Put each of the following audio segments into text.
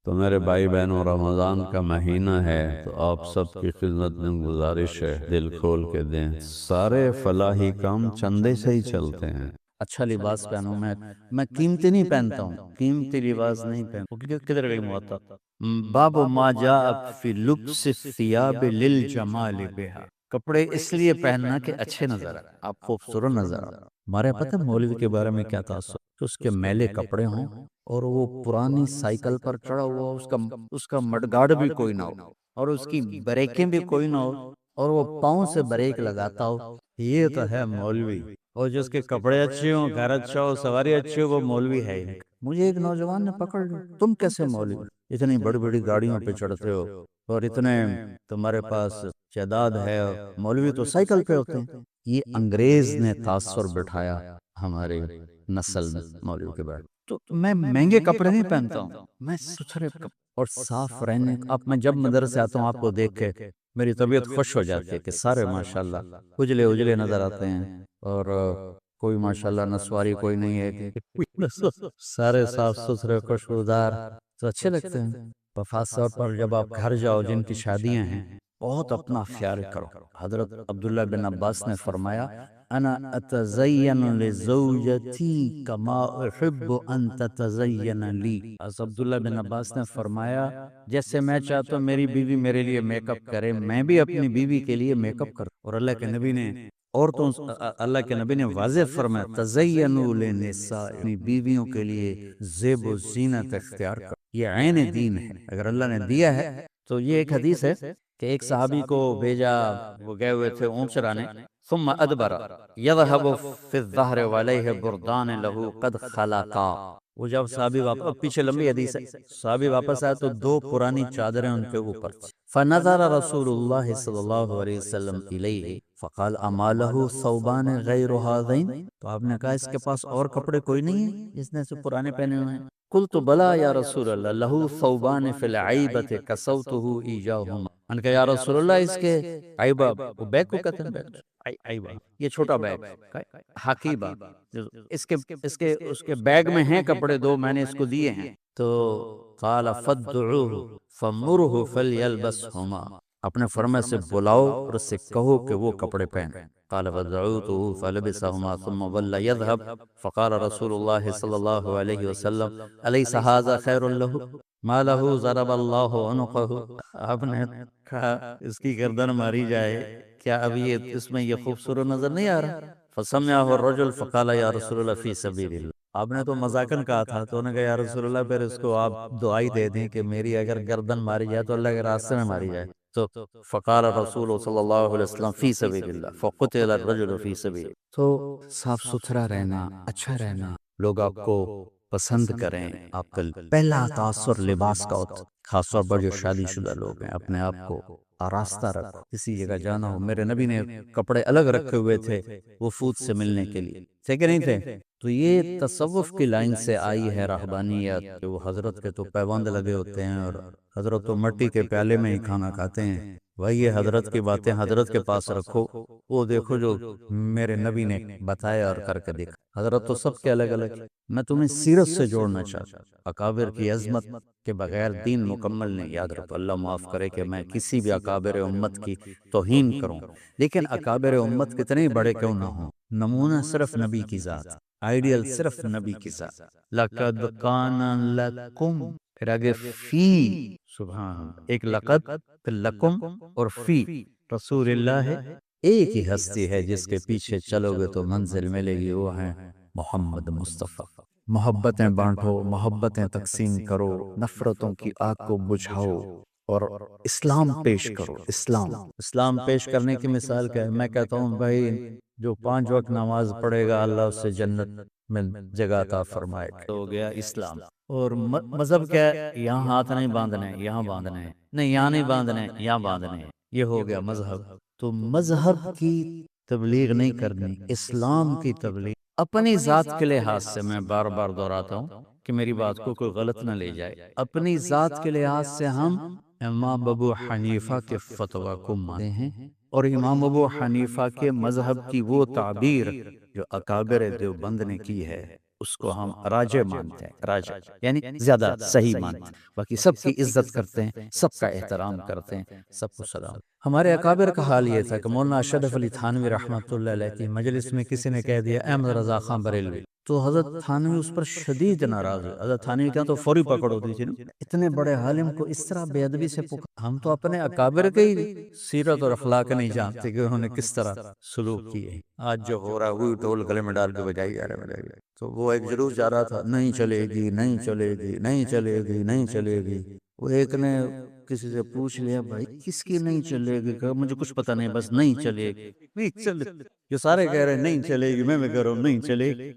تو میرے بھائی بہنوں، رمضان کا مہینہ ہے تو آپ سب کی خدمت میں گزارش ہے، دل کھول کے دیں۔ سارے فلاحی کام چندے سے ہی چلتے ہیں۔ اچھا لباس پہنوں، میں قیمتی نہیں پہنتا ہوں، قیمتی لباس نہیں پہنتا۔ کدھر گئی موتا؟ باب ما جاء فی لبس الثیاب للجمال بہا، کپڑے اس لیے پہننا کہ اچھے نظر آئے، آپ خوبصورت نظر آئے۔ ہمارے پتہ مولوی کے بارے میں کیا تاثر، کہ اس کے میلے کپڑے ہوں اور وہ پرانی سائیکل پر چڑھا ہوا، اس کا مڈگارڈ بھی کوئی نہ ہو اور اس کی بریکیں بھی کوئی نہ ہو اور وہ پاؤں سے بریک لگاتا ہو، یہ تو ہے مولوی۔ اور جس کے کپڑے اچھے ہوں، گھر اچھا ہو، سواری اچھی ہو، وہ مولوی ہے ہی۔ مجھے ایک نوجوان نے پکڑ لیا، تم کیسے مولوی، اتنی بڑی بڑی گاڑیوں پہ چڑھتے ہو اور اتنے تمہارے پاس جائیداد ہے، مولوی تو سائیکل پہ ہوتے ہیں۔ یہ انگریز نے تاثر بٹھایا ہمارے نسل میں مولوی کے بعد۔ تو میں مہنگے کپڑے نہیں پہنتا ہوں، میں ستھرے اور صاف رہنے۔ اب میں جب مدرسے آتا ہوں، آپ کو دیکھ کے میری طبیعت خوش ہو جاتی ہے کہ سارے ماشاءاللہ اجلے اجلے نظر آتے ہیں، اور کوئی ماشاءاللہ نسواری کوئی نہیں ہے کہ سارے صاف ستھرے خوشبودار، تو اچھے لگتے ہیں۔ خاص طور پر جب آپ گھر جاؤ جن کی شادیاں ہیں، بہت اپنا خیال کرو۔ حضرت عبداللہ بن عباس نے فرمایا، انا اتزین لزوجتی کما احب ان تتزین لی۔ حضرت عبداللہ بن عباس نے فرمایا، جیسے میں چاہتا ہوں میری بیوی میرے لیے میک اپ کرے، میں بھی اپنی بیوی کے لیے میک اپ کروں۔ اور اللہ کے نبی نے اللہ کے نبی نے واضح فرمایا، تزینوا للنساء، اپنی بیویوں کے لیے زیب و زینت اختیار کرو، یہ عین دین ہے۔ اگر اللہ نے دیا ہے تو یہ ایک حدیث ہے کہ ایک صحابی کو بھیجا، وہ گئے ہوئے تھے اونٹ چرانے، ثم ادبر یذهب فی الظہر وعلیہ بردان لہ قد خلقا۔ وہ جب صحابی واپس، پیچھے لمبی حدیث ہے، صحابی واپس آئے تو دو پرانی چادریں ان کے اوپر تھی۔ فنظر رسول اللہ صلی اللہ علیہ وسلم الیہ فقال اما لہ ثوبان غیر ھذین، تو آپ نے کہا اس کے پاس اور کپڑے کوئی نہیں ہیں جس نے سے پرانے پہنے ہوئے ہیں؟ قلت بلا یا رسول اللہ، لہ ثوبان فی العیبۃ کسوتہ ایجاہما۔ ان کا یا رسول اللہ اس کے عیبہ، وہ بیگ کو کہتے ہیں، عیبہ یہ چھوٹا بیگ، حقیبہ، اس کے بیگ میں ہیں کپڑے، دو میں نے اس کو دیے ہیں۔ تو قال فادعوہ فمرہ فلیلبسہما، اپنے فرما سے بلاؤ اور اس سے کہو کہ وہ کپڑے پہنے۔ قال فدعوته فلبسهما ثم ولى يذهب فقال رسول الله صلی اللہ علیہ وسلم الیس هذا خیر له ما له ضرب اللہ عنقه۔ آپ نے کہا اس کی گردن ماری جائے، کیا اب یہ اس میں یہ خوبصورت نظر نہیں آ رہا؟ فسمعه الرجل فقال یا رسول اللہ فی سبیل اللہ۔ آپ نے تو مذاقن کہا تھا، تو انہوں نے کہا یا رسول اللہ پھر اس کو آپ دعائی دے دیں کہ میری اگر گردن ماری جائے تو اللہ کے راستے میں ماری جائے۔ تو فقال رسول صلی اللہ علیہ وسلم فی سبیل اللہ فقتل الرجل فی سبیل۔ تو صاف ستھرا رہنا، اچھا رہنا، لوگ آپ کو پسند کریں، آپ کا پہلا تاثر لباس کا ہوتا ہے۔ خاص طور پر جو شادی شدہ لوگ ہیں، اپنے آپ کو آراستہ رکھو، کسی جگہ جانا ہو۔ میرے نبی نے کپڑے الگ رکھے ہوئے تھے وفود سے ملنے کے لیے، تھے کہ نہیں تھے؟ تو یہ تصوف کی لائن سے آئی ہے رہبانیت، کہ وہ حضرت کے تو پیوند لگے ہوتے ہیں اور حضرت تو مٹی کے پیالے میں ہی کھانا کھاتے ہیں۔ وہی یہ حضرت کی باتیں حضرت کے پاس رکھو، وہ دیکھو جو میرے نبی نے بتایا اور کر کے دیکھا۔ حضرت تو سب کے الگ الگ۔ میں تمہیں سیرت سے جوڑنا چاہتا ہوں، اکابر کی عظمت کے بغیر دین مکمل نہیں۔ یاد رکھو، اللہ معاف کرے کہ میں کسی بھی اکابر امت کی توہین کروں، لیکن اکابر امت کتنے بڑے کیوں نہ ہوں، نمونہ صرف نبی کی ذات، آئیڈیل صرف نبی کی ذات۔ لقد کان لکم، پھر آگے فی، سبحان، ایک لقد پھر لکم اور فی، رسول اللہ ہے، ایک ہی ہستی ہے جس کے پیچھے چلو گے تو منزل ملے گی، وہ ہے محمد مصطفیٰ۔ محبتیں بانٹو، محبتیں تقسیم کرو، نفرتوں کی آگ کو بجھاؤ اور اسلام پیش کرو۔ اسلام پیش کرنے کی مثال کیا ہے؟ میں کہتا ہوں بھائی جو 5 وقت نماز پڑھے گا اللہ اس سے جنت میں جگہ عطا فرمائے گا، ہو گیا اسلام۔ اور مذہب کیا ہے؟ یہاں ہاتھ نہیں باندھنے، یہاں باندھنے، نہیں یہاں نہیں باندھنے، یہاں باندھنے، یہ ہو گیا مذہب۔ تو مذہب کی تبلیغ نہیں کرنی، اسلام کی تبلیغ اپنی ذات کے لحاظ سے۔ میں بار بار دہراتا ہوں کہ میری بات کو کوئی غلط نہ لے جائے، اپنی ذات کے لحاظ سے ہم امام ابو حنیفہ کے فتویٰ کو مانتے ہیں، اور امام ابو حنیفہ کے مذہب کی وہ تعبیر جو اکابر دیوبند نے کی ہے اس کو ہم راجہ مانتے ہیں، راجہ یعنی زیادہ صحیح مانتے ہیں، باقی سب کی عزت کرتے ہیں، سب کا احترام کرتے ہیں، سب کو سلام۔ ہمارے اکابر کا حال یہ تھا کہ مولانا اشرف علی تھانوی رحمۃ اللہ علیہ کی مجلس میں کسی نے کہہ دیا احمد رضا خان بریلوی، تو حضرت تھانوی اس پر شدید ناراض ہوئے۔ حضرت تھانوی کا تو فوری پکڑ ہوتی تھی نا، اتنے بڑے عالم کو اس طرح بے ادبی سے ہم تو اپنے اکابر کے ہی سیرت اور اخلاق نہیں جانتے کہ انہوں نے کس طرح سلوک کیے۔ آج جو ہو رہا ہوئی ٹول گلے میں ڈال کے بجائی جا رہا ہے، تو وہ ایک جلوس جا رہا تھا، نہیں چلے گی، نہیں چلے گی، نہیں چلے گی، نہیں چلے گی۔ وہ ایک نے کسی سے پوچھ لیا بھائی کس کی نہیں چلے گی؟ کہا مجھے کچھ پتہ نہیں، بس نہیں چلے گی، نہیں چلے۔ جو سارے کہہ رہے ہیں نہیں چلے گی، میں کہہ رہا ہوں نہیں چلے گی۔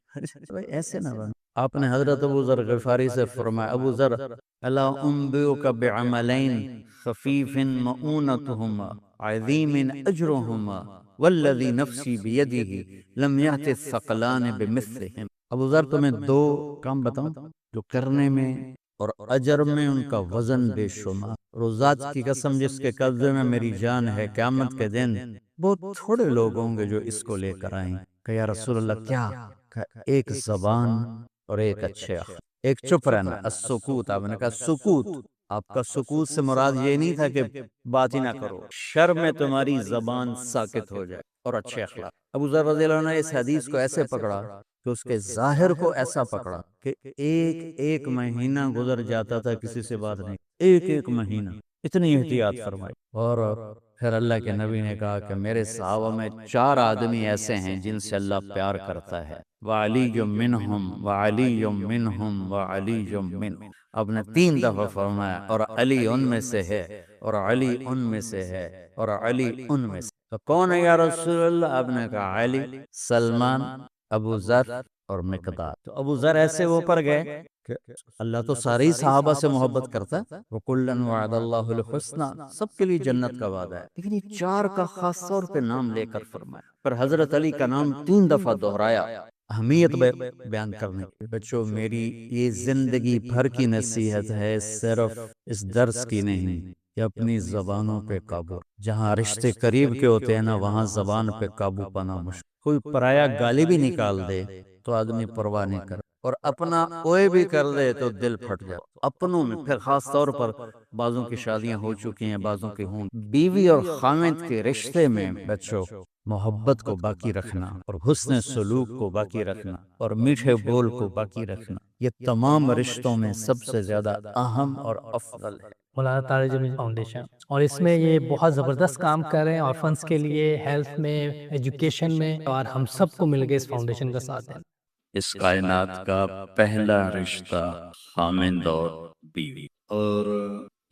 بھائی ایسے نہ بن۔ آپ نے حضرت ابو ذر غفاری سے فرمایا، ابو ذر الا انبئک بعملین خفیف مؤونتہما عظیم اجرہما والذی نفسی بیدہ لم یأت الثقلان بمثلہم۔ ابو ذر تمہیں دو کام بتاؤں جو کرنے میں اور اجر میں ان کا وزن بے شمار، روزات کی قسم جس کے قبضے میں میری جان ہے، قیامت کے دن بہت تھوڑے لوگ ہوں گے جو اس کو لے کر آئیں۔ کہ یا رسول اللہ کیا؟ کہ ایک زبان اور ایک اچھے اخلاق، ایک چپ رہنا، السکوت۔ آپ نے کہا سکوت، آپ کا سکوت سے مراد یہ نہیں تھا کہ بات ہی نہ کرو، شر میں تمہاری زبان ساکت ہو جائے، اور اچھے اخلاق۔ ابو ذر رضی اللہ عنہ نے اس حدیث کو ایسے پکڑا کہ اس کے ظاہر کو ایسا پکڑا کہ ایک مہینہ گزر جاتا تھا کسی سے بات نہیں، ایک مہینہ، اتنی احتیاط فرمائی۔ اور پھر اللہ کے نبی نے کہا کہ میرے صحابہ میں 4 آدمی ایسے ہیں جن سے اللہ پیار کرتا ہے، وَعَلِيٌّ مِّنْهُمْ وَعَلِيٌّ مِّنْهُمْ وَعَلِيٌّ مِّنْهُمْ۔ اب نے 3 دفعہ فرمایا، اور علی ان میں سے ہے، اور علی ان میں سے ہے، اور علی ان میں سے۔ تو کون ہے یا رسول اللہ؟ آپ نے کہا علی، سلمان، ابو ذر اور مقداد۔ تو ابو ذر ایسے اوپر گئے کہ اللہ تو سارے ہی صحابہ سے محبت کرتا ہے، وَكُلًّا وَعَدَ اللَّهُ الْحُسْنَى، سب کے لیے جنت کا وعدہ ہے، لیکن یہ 4 کا خاص طور پہ نام لے کر فرمایا۔ پر حضرت علی کا نام 3 دفعہ دہرایا، اہمیت بیان کرنے کی۔ بچوں میری یہ زندگی بھر کی نصیحت ہے، صرف اس درس کی نہیں، کہ اپنی زبانوں پہ قابو۔ جہاں رشتے قریب کے ہوتے ہیں نا، وہاں زبان پہ قابو پانا مشکل۔ کوئی پرایا گالی بھی نکال دے تو آدمی پرواہ نہیں کر، اور اپنا اوئے بھی کر دے تو دل پھٹ جائے۔ اپنوں میں پھر خاص طور پر بعضوں کی شادیاں ہو چکی ہیں، بعضوں کی ہوں، بیوی اور خاوند کے رشتے میں بچوں محبت کو باقی رکھنا، اور حسن سلوک کو باقی رکھنا، اور میٹھے بول کو باقی رکھنا، یہ تمام رشتوں میں سب سے زیادہ اہم اور افضل ہے۔ مولانا طارق جمیل فاؤنڈیشن، اور اس میں یہ بہت زبردست کام کر رہے ہیں، آرفنس کے لیے، ہیلتھ میں، ایجوکیشن میں، اور ہم سب کو مل کے اس فاؤنڈیشن کا ساتھ دینا۔ اس کائنات کا پہلا رشتہ خامند اور بیوی، اور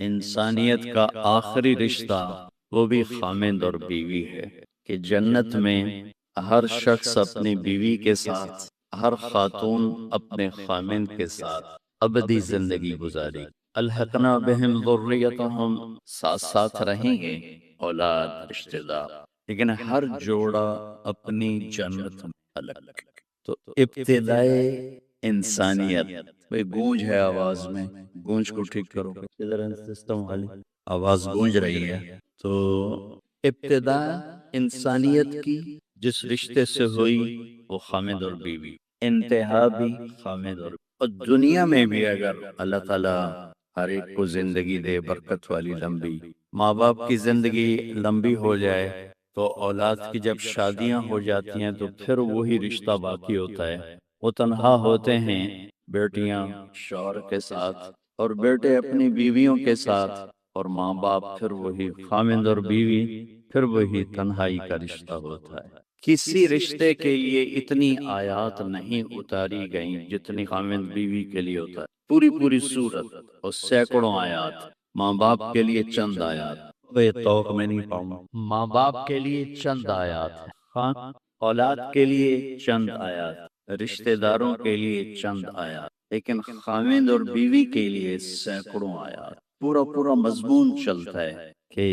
انسانیت کا آخری رشتہ وہ بھی خامند اور بیوی ہے، کہ جنت میں ہر شخص اپنی بیوی کے ساتھ، ہر خاتون اپنے خامند کے ساتھ ابدی زندگی گزاری۔ الحقنا بہم ذریتہم، ساتھ ساتھ رہیں گے اولاد، رشتہ دار، لیکن ہر جوڑا اپنی جنت میں الگ۔ تو ابتدائے انسانیت، بھئی گونج ہے آواز میں، گونج کو ٹھیک کرو، ادھر سسٹم والی آواز گونج رہی ہے۔ تو ابتدا انسانیت کی جس رشتے سے ہوئی وہ خامد اور بیوی، انتہا بھی خامد اور دنیا میں بھی اگر اللہ تعالیٰ ہر ایک کو زندگی دے برکت والی لمبی، ماں باپ کی زندگی لمبی ہو جائے، تو اولاد کی جب شادیاں ہو جاتی ہیں تو پھر وہی رشتہ باقی ہوتا ہے۔ وہ تنہا ہوتے ہیں بیٹیاں شوہر کے ساتھ، اور بیٹے اپنی بیویوں کے ساتھ، اور ماں باپ پھر وہی خامند اور بیوی، پھر وہی تنہائی کا رشتہ ہوتا ہے۔ کسی رشتے کے لیے اتنی آیات نہیں اتاری گئیں جتنی خامند بیوی کے لیے ہوتا ہے، پوری سورت اور سینکڑوں آیات۔ ماں باپ کے لیے چند آیات، وہ توق میں نہیں پاؤں، ماں باپ کے لیے چند آیات ہیں، اولاد کے لیے چند آیات، رشتہ داروں کے لیے چند آیات، لیکن خاوند اور بیوی کے لیے سینکڑوں آیات۔ پورا مضمون چلتا ہے کہ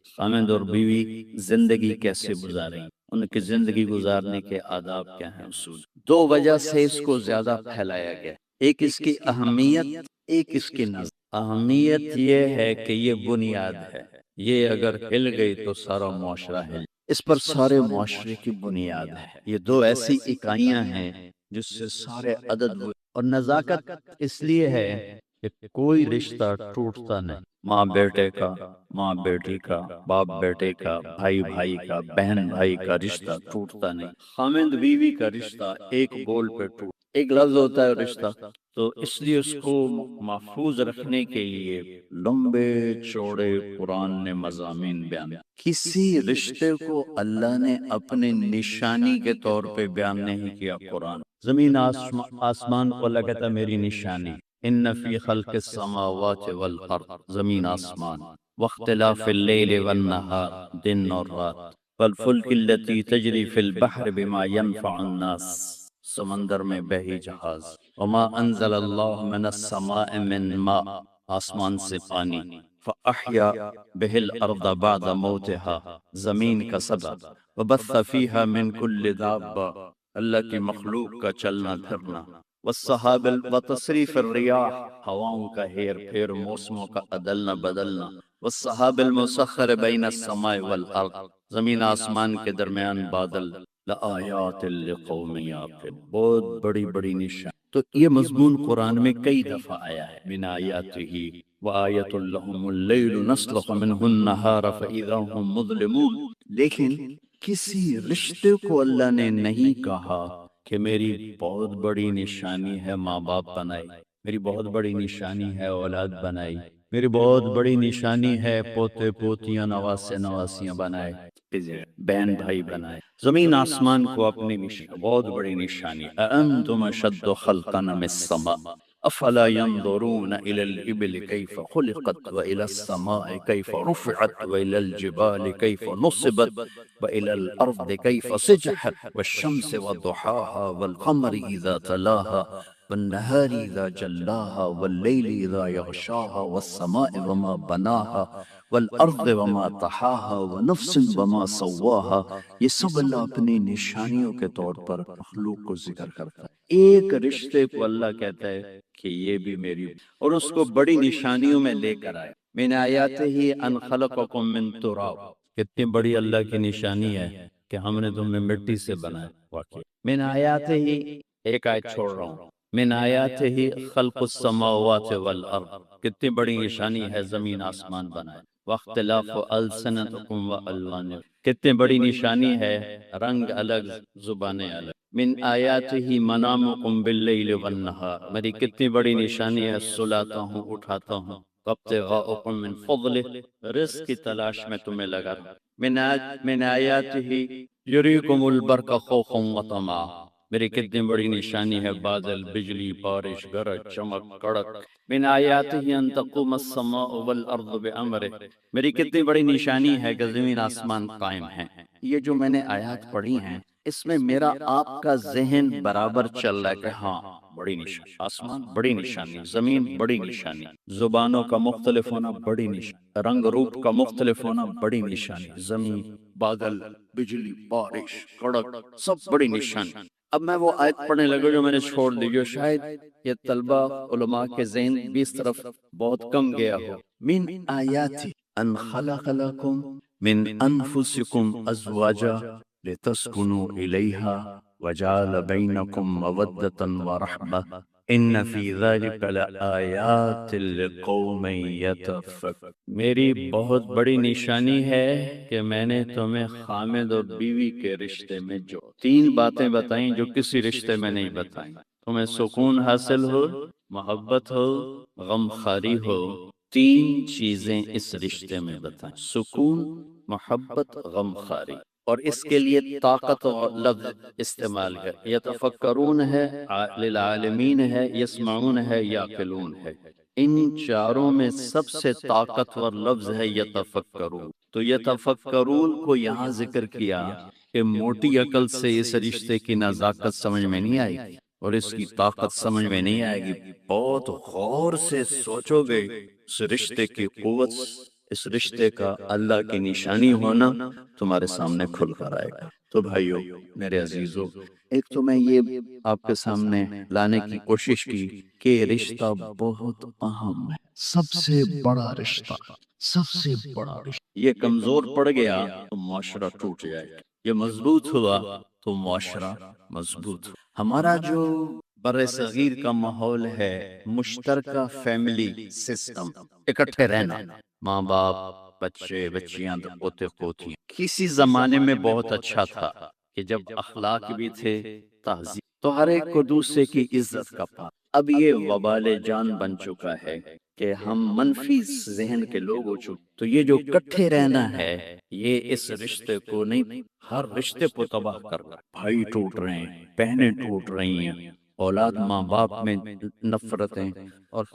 خاوند اور بیوی زندگی کیسے گزاریں، ان کی زندگی گزارنے کے آداب کیا ہیں، اصول۔ 2 وجہ سے اس کو زیادہ پھیلایا گیا، ایک اس کی اہمیت، ایک اس کی نظر۔ اہمیت یہ ہے کہ یہ بنیاد ہے، یہ اگر ہل گئی تو سارا معاشرہ ہل، اس پر سارے معاشرے کی بنیاد ہے۔ یہ 2 ایسی اکائیاں ہیں جس سے سارے عدد ہوئے۔ اور نزاکت اس لیے ہے کہ کوئی رشتہ ٹوٹتا نہیں۔ ماں بیٹے کا، ماں بیٹی کا، باپ بیٹے کا، بھائی بھائی کا، بہن بھائی کا رشتہ ٹوٹتا نہیں۔ خامند بیوی کا رشتہ ایک بول پہ ٹوٹ، ایک لفظ ہوتا ہے رشتہ، تو اس لیے اس کو محفوظ رکھنے کے لیے لمبے چوڑے قرآن نے مضامین بیان۔ کسی رشتے کو اللہ نے اپنے نشانی کے طور پہ بیان نہیں کیا قرآن۔ زمین آسمان کو اللہ کہتا ہے میری نشانی، ان فی خلق السماوات والارض، زمین آسمان، واختلاف اللیل والنہار، دن اور رات، والفلک التي تجری فی البحر بما ينفع الناس، سمندر میں بہی جہاز، وما انزل اللہ من السماء من ماء، آسمان سے پانی، فاحیا بہ الارض بعد موتها، زمین کا سبب، وبث فیہا من کل دابہ، اللہ کی مخلوق کا چلنا پھرنا، والسحاب وتصریف الریاح، ہواؤں کا ہیر پھیر، موسموں کا عدلنا بدلنا، والسحاب المسخر بین السماء والارض، زمین آسمان کے درمیان بادل، لآیات لقوم یعقلون، بہت بڑی بڑی نشان۔ تو یہ مضمون قرآن میں کئی دفعہ آیا ہے، من آیاتہ وآیۃ لہم اللیل نسلخ منہ النہار فإذا ہم مظلمون۔ لیکن کسی رشتے کو اللہ نے نہیں کہا کہ میری بہت بڑی نشانی ہے ماں باپ بنائی، میری بہت بڑی نشانی ہے اولاد بنائی، میری بہت بڑی نشانی ہے پوتے پوتیاں نواسے نواسیاں بنائے، بہن بھائی بنائے۔ زمین آسمان کو اپنی نشانی، بہت بڑی نشانی، اَأَنتُمْ أَشَدُّ خَلْقًا أَمِ السَّمَاءُ أَفَلَا يَنظُرُونَ إِلَى الْإِبِلِ كَيْفَ خُلِقَتْ وَإِلَى السَّمَاءِ كَيْفَ رُفِعَتْ وَإِلَى الْجِبَالِ كَيْفَ نُصِبَتْ وَإِلَى الْأَرْضِ كَيْفَ سُجِّرَتْ وَالشَّمْسِ وَضُحَاهَا وَالْقَمَرِ إِذَا تَلَاهَا والنهار إذا جلاها والليل إذا يغشاها والسماء وما بناها والأرض وما طحاها ونفس وما سواها، یہ سب اللہ اپنی نشانیوں کے طور پر مخلوق کو ذکر کرتا ہے۔ ایک رشتے کو اللہ کہتا ہے کہ یہ بھی میری، اور اس کو بڑی نشانیوں میں لے کر آئے۔ من آیاتہ ان خلقکم من تراب، کتنی بڑی اللہ کی نشانی ہے کہ ہم نے تمہیں مٹی سے بنایا۔ واقعی من آیاتہ، ایک آیت چھوڑ رہا ہوں، من آیاتہ خلق السماوات والارض، کتنی بڑی نشانی ہے زمین آسمان بنائے، واختلاف السنتکم والوانکم، کتنی بڑی نشانی ہے رنگ الگ زبانیں الگ۔ من آیاتہ منامکم باللیل والنہار، میری کتنی بڑی نشانی ہے سلاتا ہوں اٹھاتا ہوں، وابتغاؤکم من فضلہ، رزق کی تلاش میں تمہیں لگا رہا۔ من آیاتہ یریکم البرق خوفا وطمعا، میری کتنی بڑی نشانی ہے بادل، بجلی، بارش، گرج، چمک، کڑک۔ من آیاتہ ان تقوم السماء والارض بامرہ، میری کتنی بڑی نشانی ہے کہ زمین آسمان قائم ہیں۔ یہ جو میں نے آیات پڑھی ہیں اس میں میرا آپ کا ذہن برابر چل رہا ہے کہ ہاں بڑی نشانی، آسمان بڑی نشانی، زمین بڑی نشانی، زبانوں کا مختلف ہونا بڑی نشانی، رنگ روپ کا مختلف ہونا بڑی نشانی، زمین، بادل، بجلی، بارش، کڑک، سب بڑی نشانی۔ اب میں وہ آیت پڑھنے لگا جو میں نے چھوڑ دی، جو شاید یہ طلبہ علماء کے ذہن بھی اس طرف بہت کم گیا ہو۔ من آیاتی ان خلق لکم من انفسکم ازواجا لتسکنوا الیہا وجعل بینکم مودۃ ورحمہ ان فی ذلک لآیات لقوم یتفکرون، میری بہت بڑی نشانی ہے کہ میں نے تمہیں خامد اور بیوی کے رشتے میں جو تین باتیں بتائیں جو کسی رشتے میں نہیں بتائیں، تمہیں سکون حاصل ہو، محبت ہو، غم خاری ہو، تین چیزیں اس رشتے میں بتائیں، سکون، محبت، غم خاری۔ اور اس کے لیے طاقت لفظ استعمال ہے، یتفکرون ہے، للعالمین ہے، یسمعون ہے، یعقلون ہے، ان چاروں میں سب سے طاقتور لفظ ہے یتفکرون۔ تو یتفکرون کو یہاں ذکر کیا کہ موٹی عقل سے اس رشتے کی نزاکت سمجھ میں نہیں آئے گی اور اس کی طاقت سمجھ میں نہیں آئے گی، بہت غور سے سوچو گے اس رشتے کی قوت، اس رشتے کا اللہ کی نشانی ہونا تمہارے سامنے کھل کر آئے گا۔ تو بھائیو میرے عزیزو، ایک تو میں یہ آپ کے سامنے لانے کی کوشش کی کہ رشتہ بہت اہم ہے، سب سے بڑا رشتہ، سب سے بڑا رشتہ۔ یہ کمزور پڑ گیا تو معاشرہ ٹوٹ جائے گا، یہ مضبوط ہوا تو معاشرہ مضبوط ہوا۔ ہمارا جو بر صغیر کا ماحول ہے، مشترکہ فیملی سسٹم، اکٹھے رہنا، ماں باپ، بچے بچیاں، پوتے پوتیاں، کسی زمانے میں بہت اچھا تھا کہ جب اخلاق بھی تھے، تہذیب، تو ہر ایک کو دوسرے کی عزت کا پا۔ اب یہ وبال جان بن چکا ہے کہ ہم منفی ذہن کے لوگ ہو چکے، تو یہ جو کٹھے رہنا ہے، یہ اس رشتے کو نہیں، ہر رشتے کو تباہ کر رہا ہے۔ بھائی ٹوٹ رہے ہیں، بہنیں ٹوٹ رہی ہیں، اولاد ماں باپ میں نفرتیں، اور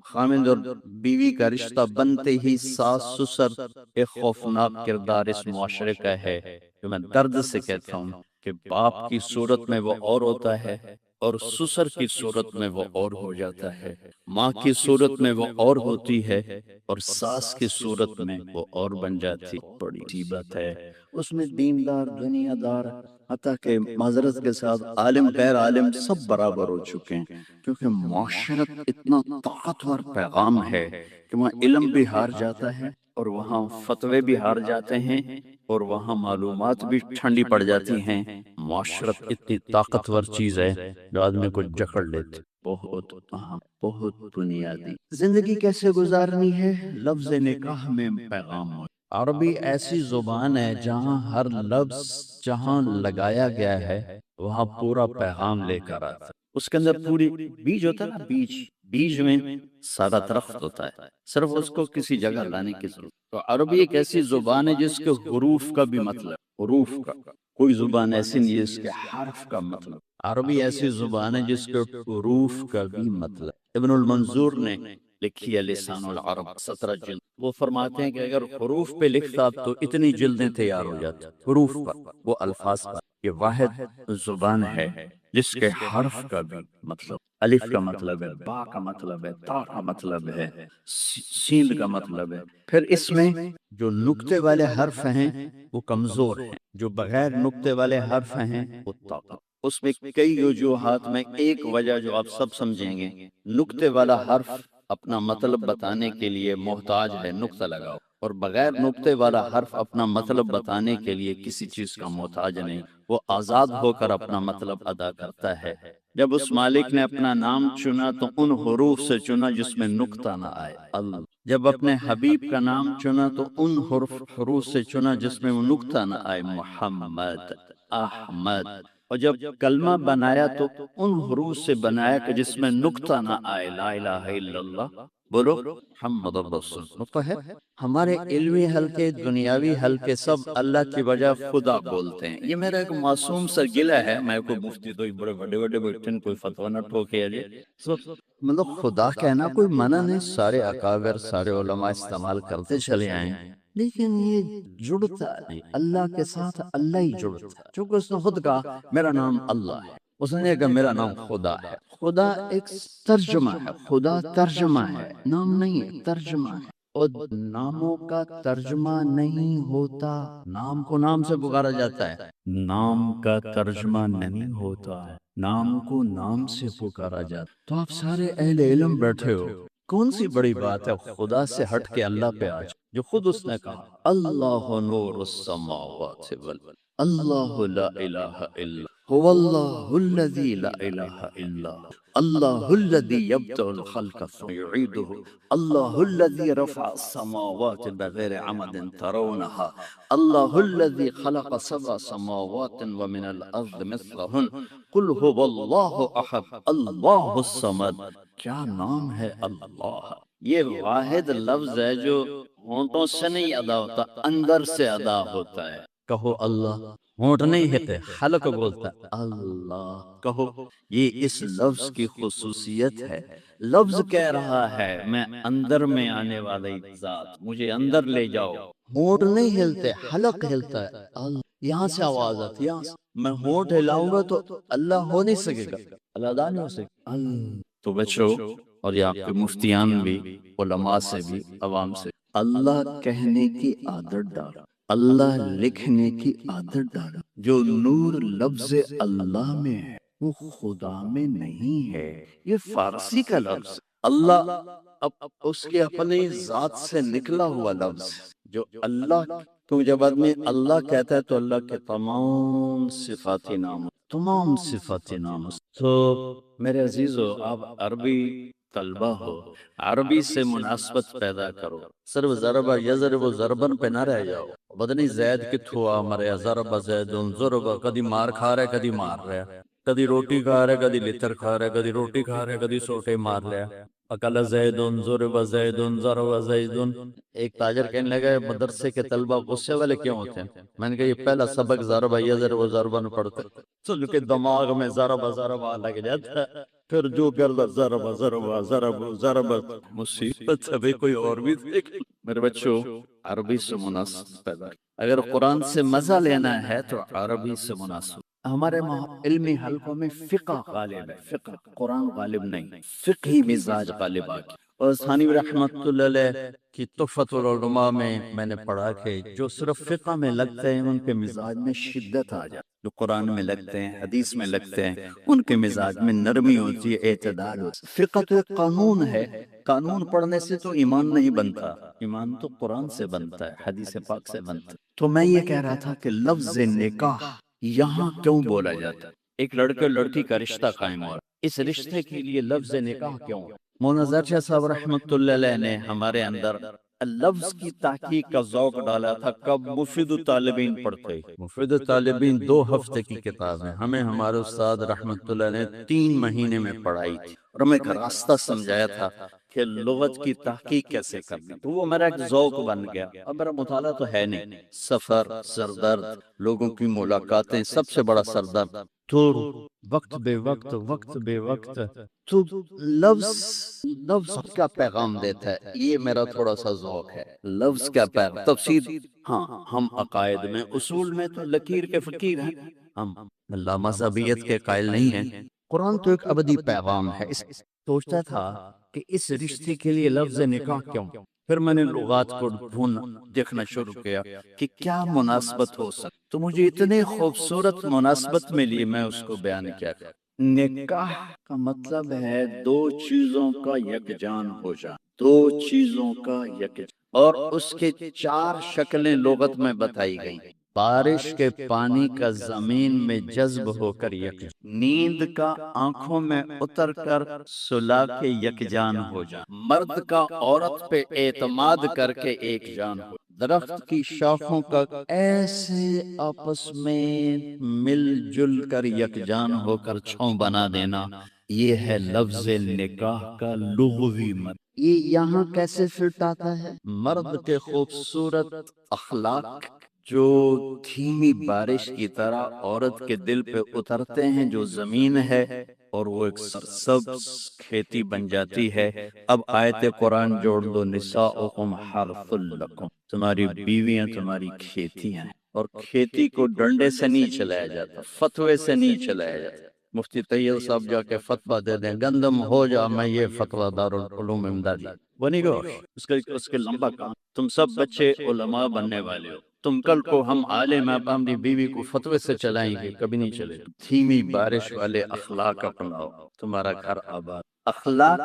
خامد اور بیوی کا رشتہ بنتے ہی ساس سسر ایک خوفناک کردار اس معاشرے کا ہے، جو میں درد سے کہتا ہوں کہ باپ کی صورت میں وہ اور ہوتا ہے، اور سسر کی صورت میں وہ اور ہو جاتا ہے، ماں کی صورت میں وہ اور ہوتی ہے، اور ساس کی صورت میں وہ اور بن جاتی۔ بڑی مصیبت ہے اس میں، دیندار، دنیا دار، حتیٰ کہ معذرت کے ساتھ عالم غیر عالم سب برابر ہو چکے ہیں، کیونکہ معاشرت اتنا طاقتور پیغام ہے کہ وہاں علم بھی ہار جاتا ہے، اور وہاں فتوے بھی ہار جاتے ہیں، اور وہاں معلومات بھی ٹھنڈی پڑ جاتی ہیں۔ معاشرت اتنی طاقتور چیز ہے جو آدمی کو جکڑ لیتی، بہت اہم، بہت بنیادی۔ زندگی کیسے گزارنی ہے، لفظ نکاح میں پیغام ہو۔ عربی ایسی زبان ہے جہاں ہر لفظ جہاں لگایا گیا ہے وہاں پورا پیغام لے کر آتا ہے۔ اس کے اندر پوری بیج ہوتا ہے نا، بیج، بیج میں سارا درخت ہوتا ہے، صرف اس کو کسی جگہ لانے کی ضرورت۔ تو عربی ایک ایسی زبان ہے جس کے حروف کا بھی مطلب، حروف کا، کوئی زبان ایسی نہیں جس کے حرف کا مطلب۔ عربی ایسی زبان ہے جس کے حروف کا بھی مطلب۔ ابن المنظور نے لکھی ہے لسان العرب، 17 جلد، وہ فرماتے ہیں کہ اگر حروف پہ لکھتا تو اتنی جلدیں تیار ہو جاتی، حروف پر، وہ الفاظ پر۔ یہ واحد زبان ہے جس کے حرف کا بھی مطلب، الف کا مطلب ہے، با کا مطلب ہے، تا کا مطلب ہے، سین کا مطلب ہے۔ پھر اس میں جو نقطے والے حرف ہیں وہ کمزور ہیں، جو بغیر نقطے والے حرف ہیں وہ طاقت۔ اس میں کئی وجوہات میں ایک وجہ جو آپ سب سمجھیں گے، نقطے والا حرف اپنا مطلب بتانے کے لیے محتاج ہے نقطہ لگاؤ، اور بغیر نقطے والا حرف اپنا مطلب بتانے کے لیے کسی چیز کا محتاج نہیں، وہ آزاد ہو کر اپنا مطلب ادا کرتا ہے۔ جب اس مالک نے اپنا نام چنا تو ان حروف سے چنا جس میں نقطہ نہ آئے، اللہ۔ جب اپنے حبیب کا نام چنا تو ان حروف سے چنا جس میں وہ نقطہ نہ آئے، محمد، احمد۔ اور جب کلمہ بنایا تو ان حروف سے بنایا کہ جس میں نقطہ نہ آئے، لا الہ الا اللہ، بولو محمد رسول۔ نقطہ ہے ہمارے علمی حلقے، دنیاوی حلقے سب اللہ کی وجہ خدا بولتے ہیں۔ یہ میرا ایک معصوم سا گلہ ہے، میں کوئی مفتی تو بڑے بڑے بڑے بیٹھے ہیں، کوئی فتویٰ نہ ٹھوکے جی، مطلب خدا کہنا کوئی منع نہیں، سارے اکابر، سارے علماء استعمال کرتے چلے آئیں، لیکن یہ جڑتا نہیں اللہ کے ساتھ، اللہ ہی جڑتا ہے، چونکہ اس نے خود کہا میرا نام اللہ ہے، اس نے کہا میرا نام خدا ہے۔ خدا ایک ترجمہ ہے، خدا ترجمہ ہے، نام نہیں ہے، ترجمہ ہے، اور ناموں کا ترجمہ نہیں ہوتا، نام کو نام سے پکارا جاتا ہے، نام کا ترجمہ نہیں ہوتا، نام کو نام سے پکارا جاتا۔ تو آپ سارے اہل علم بیٹھے ہو، کون سی بڑی بات ہے خدا سے ہٹ کے اللہ پہ آج، جو خود اس نے کہا اللہ نور السماوات والارض، اللہ لا الہ الا هو اللہ الذی لا الہ الا هو، اللہ الذی یبدأ الخلق ثم یعیدہ، اللہ الذی رفع السماوات بغیر عمد ترونها، اللہ الذی خلق 7 سماوات ومن الارض مثلہن، قل هو اللہ احد اللہ الصمد۔ کیا نام ہے اللہ! یہ واحد لفظ ہے جو ہونٹوں سے نہیں ادا ہوتا، اندر سے ادا ہوتا ہے۔ کہو اللہ، ہونٹ نہیں ہلتے، حلق بولتا ہے اللہ کہو، یہ اس لفظ کی خصوصیت ہے۔ لفظ کہہ رہا ہے میں اندر میں آنے والی ذات، مجھے اندر لے جاؤ۔ ہونٹ نہیں ہلتے، حلق ہلتا ہے، اللہ یہاں سے آواز آتی ہے، یہاں سے۔ میں ہونٹ ہلاؤں گا تو اللہ ہو نہیں سکے گا، اللہ ادا نہیں ہو سکے گا، اللہ۔ تو بچو، اور یہ آپ کے مفتیان بھی، علماء سے بھی، عوام سے، اللہ کہنے کی عادت ڈالو، اللہ لکھنے کی عادت ڈالو۔ جو نور لفظ اللہ میں ہے وہ خدا میں نہیں ہے، یہ فارسی کا لفظ۔ اللہ اب اس کے اپنی ذات سے نکلا ہوا لفظ، جو اللہ، تو جب آدمی اللہ کہتا ہے تو اللہ کے تمام صفاتی نام تمام صفات نام اس۔ تو میرے عزیزو، آپ عربی طلبہ ہو، عربی سے مناسبت پیدا کرو۔ صرف ضربہ یضرب ضربن پہ نہ رہ جاؤ، بدنی زید کتھو آ مرے ضرب زیدن ضرب، کدی مار کھا رہے کدی مار رہے، کدی روٹی کھا رہے کدی لتر کھا رہے، کدی روٹی کھا رہے کدی سوٹے مار لیا۔ اکل زیدن ضرب زیدن ضرب زیدن۔ ایک تاجر کہنے لگا مدرسے کے طلبہ غصے والے کیوں ہوتے ہیں؟ میں نے کہا یہ پہلا سبق ضرب یضرب ضربن پڑھتے تو ان کے دماغ میں ضرب ضرب لگ جاتا ہے، پھر جو کرتا ضرب ضرب ضرب ضرب۔ مصیبت ابھی کوئی اور بھی دیکھ لو۔ میرے بچوں، عربی سے مناسبت پیدا کرو۔ اگر قرآن سے مزہ لینا ہے تو عربی سے مناسب۔ ہمارے علمی حلقوں میں فقہ غالب ہے، فقہ، قرآن غالب نہیں، فقہی مزاج غالب آ گیا۔ اور ثانی رحمت اللہ علیہ کی تحفۃ العلماء میں نے پڑھا کہ جو صرف فقہ میں لگتے ہیں ان کے مزاج میں شدت آ جاتی، جو قرآن میں لگتے ہیں، حدیث میں لگتے ہیں، ان کے مزاج میں نرمی ہوتی ہے، اعتدال ہوتی ہے۔ فقہ تو ایک قانون ہے، قانون پڑھنے سے تو ایمان نہیں بنتا، ایمان تو قرآن سے بنتا ہے، حدیث پاک سے بنتا ہے۔ تو میں یہ کہہ رہا تھا کہ لفظ نکاح یہاں کیوں بولا جاتا ہے؟ ایک لڑکے اور لڑکی کا رشتہ قائم ہو رہا ہے، اس رشتے کے لیے لفظ نکاح کیوں؟ مولانا زرشاہ صاحب رحمت اللہ علیہ نے ہمارے اندر لفظ کی تحقیق کا ذوق ڈالا تھا کب مفید الطالبین پڑھتے۔ مفید الطالبین 2 ہفتے کی کتاب ہے، ہمیں ہمارے استاد رحمت اللہ نے 3 مہینے میں پڑھائی تھی، اور ہمیں ایک راستہ سمجھایا تھا کہ لغت کی تحقیق کیسے کرنی۔ تو وہ میرا ایک ذوق بن گیا۔ اب میرا مطالعہ تو ہے نہیں، سفر، سردرد، لوگوں کی ملاقاتیں، سب سے بڑا سردرد، تو وقت بے وقت، وقت بے وقت، تو لفظ کیا پیغام دیتا ہے، یہ میرا تھوڑا سا ذوق ہے۔ لفظ کیا پیغام، تفسیر۔ ہاں، ہم عقائد میں، اصول میں تو لکیر کے فقیر ہیں، ہم لا مذہبیت کے قائل نہیں ہیں۔ قرآن تو ایک ابدی پیغام ہے۔ سوچتا تھا کہ اس رشتے کے لیے لفظ نکاح کیوں؟ پھر میں نے لغات کو دیکھنا شروع کیا کہ کیا مناسبت ہو سکتی، تو مجھے اتنے خوبصورت مناسبت ملی، میں اس کو بیان کیا۔ نکاح کا مطلب ہے 2 چیزوں کا یکجان ہو جانا، 2 چیزوں کا یکجان، اور اس کے 4 شکلیں لغت میں بتائی گئی۔ بارش کے پانی کا زمین میں جذب ہو کر یکجان، نیند کا آنکھوں میں اتر کر سلا کے یکجان ہو جانا، مرد کا عورت پہ اعتماد کر کے ایک جان ہو، درخت کی شاخوں کا ایسے آپس میں مل جل کر یکجان ہو کر چھاؤں بنا دینا، یہ ہے لفظ نکاح کا لغوی مطلب۔ یہ یہاں کیسے فٹ آتا ہے؟ مرد کے خوبصورت اخلاق جو دھیمی بارش کی طرح عورت کے دل پہ اترتے ہیں، جو زمین ہے، اور وہ ایک سرسبز کھیتی بن جاتی ہے۔ اب آیت قرآن جوڑ دو، نساؤکم حرث لکم، تمہاری بیویاں تمہاری کھیتیاں ہیں، اور کھیتی کو ڈنڈے سے نہیں چلایا جاتا، فتوے سے نہیں چلایا جاتا۔ مفتی طیب صاحب جا کے فتویٰ دے دیں گندم ہو جا، میں یہ فتویٰ دارالعلوم امدادی بنی گو، اس کے لمبا کام۔ تم سب بچے علماء بننے والے ہو، تم کل کو ہم عالم، آپ اپنی بیوی کو فتوے سے چلائیں گے، کبھی نہیں چلے۔ دھیمی بارش والے اخلاق اپناؤ، تمہارا گھر آباد۔ اخلاق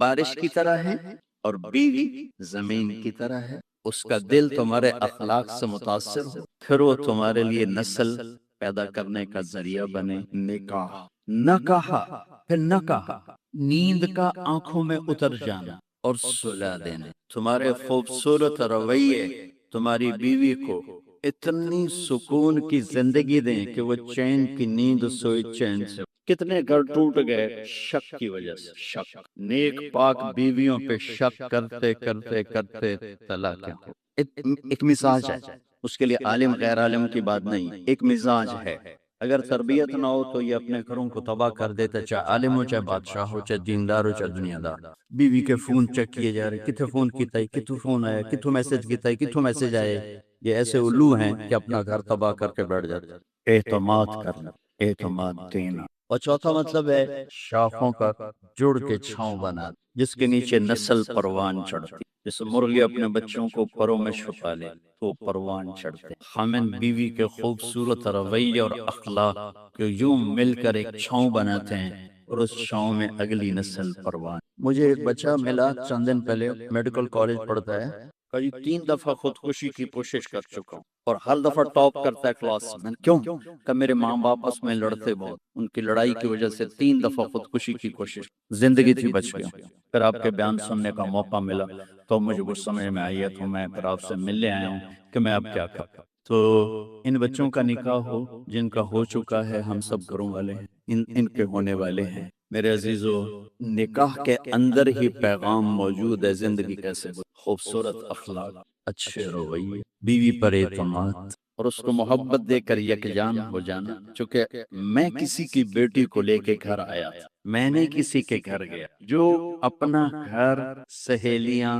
بارش کی طرح ہے اور بیوی زمین کی طرح ہے، اس کا دل تمہارے اخلاق سے متاثر ہو، پھر وہ تمہارے لیے نسل پیدا کرنے کا ذریعہ بنے۔ نکاح، نہ کہا، پھر نہ کہا، نیند کا آنکھوں میں اتر جانا اور سلا دینا۔ تمہارے خوبصورت رویے تمہاری بیوی کو اتنی سکون کی زندگی دیں کہ وہ چین کی نیند سوئی چین سے۔ کتنے گھر ٹوٹ گئے شک کی وجہ سے، شک، نیک پاک بیویوں پہ شک کرتے کرتے کرتے طلاق ہو۔ ایک مزاج ہے، اس کے لیے عالم غیر عالم کی بات نہیں، ایک مزاج ہے۔ اگر تربیت نہ ہو تو یہ اپنے گھروں کو تباہ کر دیتا، چاہے عالم ہو، چاہے بادشاہ ہو، چاہے دیندار ہو، چاہے دنیا دار۔ بیوی کے فون چیک کیے جا رہے، کتنے فون کیتا ہے، کتوں فون آیا، کتوں میسج کیتا ہے، کتوں میسج آئے۔ یہ ایسے الو ہیں کہ اپنا گھر تباہ کر کے بیٹھ جاتے۔ اعتماد کرنا، اعتماد دینا۔ اور چوتھا مطلب ہے شاخوں کا جڑ کے چھاؤں بنا، جس کے نیچے نسل پروان چڑھتی، جیسے مرغی اپنے بچوں کو پروں میں چھپا لے تو پروان چڑھتے۔ خامن بیوی کے خوبصورت رویے اور اخلاق کو یوں مل کر ایک چھاؤں بناتے ہیں، اور اس چھاؤں میں اگلی نسل پروان۔ مجھے ایک بچہ ملا چند دن پہلے، میڈیکل کالج پڑھتا ہے، کہا جی 3 دفعہ خودکشی کی کوشش کر چکا ہوں اور ہر دفعہ ٹاپ کرتا ہے کلاس میں. کیوں؟ کہ میرے ماں باپ آپس میں لڑتے بہت، ان کی لڑائی کی وجہ سے 3 دفعہ خودکشی کی کوشش، زندگی تھی بچ گیا. پھر آپ کے بیان سننے کا موقع ملا تو مجھے کچھ سمجھ میں آئی ہے، تو میں پھر آپ سے ملنے آیا ہوں کہ میں اب کیا کروں. تو ان بچوں کا نکاح ہو جن کا ہو چکا ہے، ہم سب گھروں والے ہیں، ان کے ہونے والے ہیں. میرے عزیزو، نکاح کے اندر ہی پیغام موجود ہے زندگی کیسے خوبصورت اخلاق، اچھے رویے، بیوی پر اعتماد اور اس کو محبت دے کر یکجان ہو جانا. چونکہ میں کسی کی بیٹی کو لے کے گھر آیا تھا، میں نے کسی کے گھر گیا. جو اپنا گھر، سہیلیاں،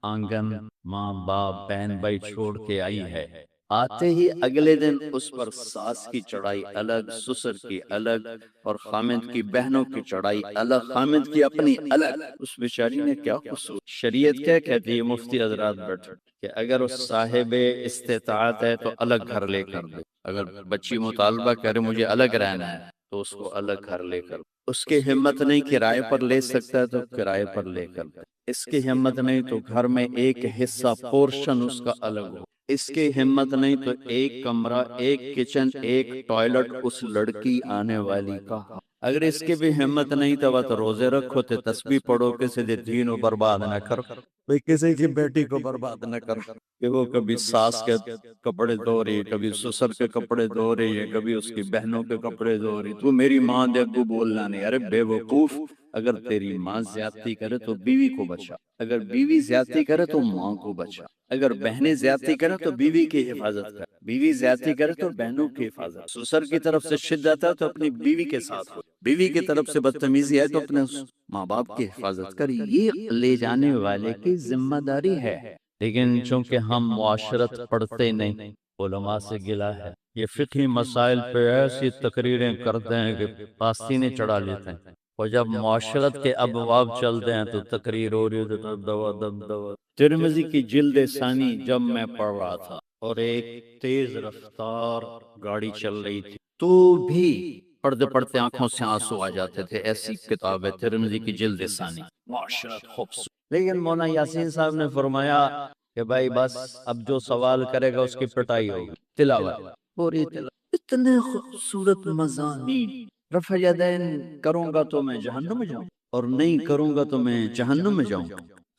آنگن، ماں باپ، بہن بھائی چھوڑ کے آئی ہے، آتے ہی اگلے دن اس پر ساس کی چڑھائی الگ، سسر کی الگ، اور خامد کی بہنوں کی چڑھائی الگ، خامد کی اپنی الگ. اس بیچاری نے کیا قصور؟ شریعت کیا کہتی ہے؟ مفتی حضرات بیٹھے کہ اگر اس صاحب استطاعت ہے تو الگ گھر لے کر دے. اگر بچی مطالبہ کرے مجھے الگ رہنا ہے تو اس کو الگ گھر لے کر. اس کی ہمت نہیں کرائے پر لے سکتا ہے تو کرائے پر لے کر دے. اس کی ہمت نہیں تو گھر میں ایک حصہ پورشن اس کا الگ ہو. اس کی ہمت نہیں تو ایک کمرہ، ایک کچن، ایک ٹوائلٹ اس لڑکی آنے والی کا. اگر اس کی بھی ہمت نہیں تو روزے رکھو، تے تسبیح پڑھو، کسی دے دین و برباد نہ کرو. بھئی کسی کی بیٹی کو برباد نہ کرو کہ وہ کبھی ساس کے کپڑے دھو رہی ہے، کبھی سسر کے کپڑے دھو رہی ہے، کبھی اس کی بہنوں کے کپڑے دھو رہی. تو میری ماں دے ابو بولنا نہیں. ارے بے وقوف، اگر تیری ماں زیادتی کرے تو بیوی کو بچا، اگر بیوی زیادتی کرے تو ماں کو بچا، اگر بہنیں زیادتی کرے تو بیوی کی حفاظت کر، بیوی زیادتی کرے تو بہنوں کی حفاظت. سسر کی طرف سے شدت ہے تو اپنی بیوی کے ساتھ ہو، بیوی کی طرف سے بدتمیزی ہے تو اپنے ماں باپ کی حفاظت کر. یہ لے جانے والے کی ذمہ داری ہے. لیکن چونکہ ہم معاشرت پڑھتے نہیں، علماء سے گلا ہے، یہ فقہی مسائل پہ ایسی تقریریں کرتے ہیں کہ پاستینے چڑھا لیتے ہیں، اور جب معاشرت کے ابواب چلتے ہیں تو تقریر ہو رہی ہے تو دوا. ترمذی کی جلد ثانی جب میں پڑھ رہا تھا اور ایک تیز رفتار گاڑی چل رہی تھی تو بھی پڑھتے پڑھتے آنکھوں سے آنسو آ جاتے تھے. ایسی کتاب ہے ترمذی کی جلد ثانی، معاشرت خوبصورت. لیکن مولانا یاسین صاحب نے فرمایا کہ بھائی بس اب جو سوال کرے گا اس کی پٹائی ہوگی. تلاوت، پوری تلاوت، اتنے خوبصورت مضامین. رفع یدین کروں گا تو میں جہنم میں جاؤں اور نہیں کروں گا تو میں جہنم میں جاؤں.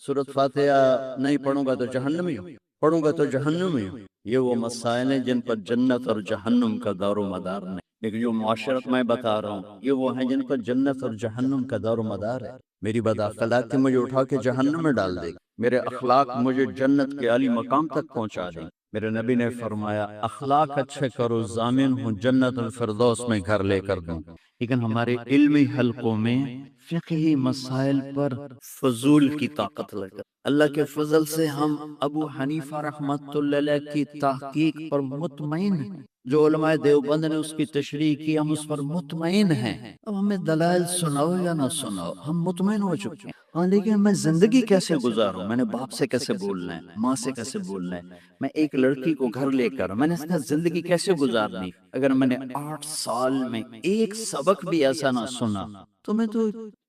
سورۃ فاتحہ نہیں پڑھوں گا تو جہنم میں جاؤں، پڑھوں گا تو جہنم میں جاؤں. یہ وہ مسائل ہیں جن پر جنت اور جہنم کا دار و مدار نہیں. لیکن جو معاشرت میں بتا رہا ہوں یہ وہ ہیں جن پر جنت اور جہنم کا دار و مدار ہے. میری بد اخلاقی مجھے اٹھا کے جہنم میں ڈال دے گی، میرے اخلاق مجھے جنت کے عالی مقام تک پہنچا دیں. میرے نبی نے فرمایا اخلاق اچھے کرو، ضامن ہوں جنت الفردوس میں گھر لے کر دوں. لیکن ہمارے علمی حلقوں میں فقہی مسائل پر فضول کی طاقت لگا. اللہ کے فضل سے ہم ابو حنیفہ رحمت اللہ علیہ کی تحقیق پر مطمئن ہیں. جو علماء دیوبند نے اس کی تشریح کی ہم اس پر مطمئن ہیں. اب ہمیں دلائل سناؤ یا نہ سناؤ ہم مطمئن ہو چکے ہیں. ہاں لیکن میں زندگی کیسے گزاروں؟ میں نے باپ سے کیسے بولنا ہے، ماں سے کیسے بولنا ہے، میں ایک لڑکی کو گھر لے کر میں نے اس کا زندگی کیسے گزارنی؟ اگر میں نے 8 سال میں ایک سبق بھی ایسا نہ سنا تو میں تو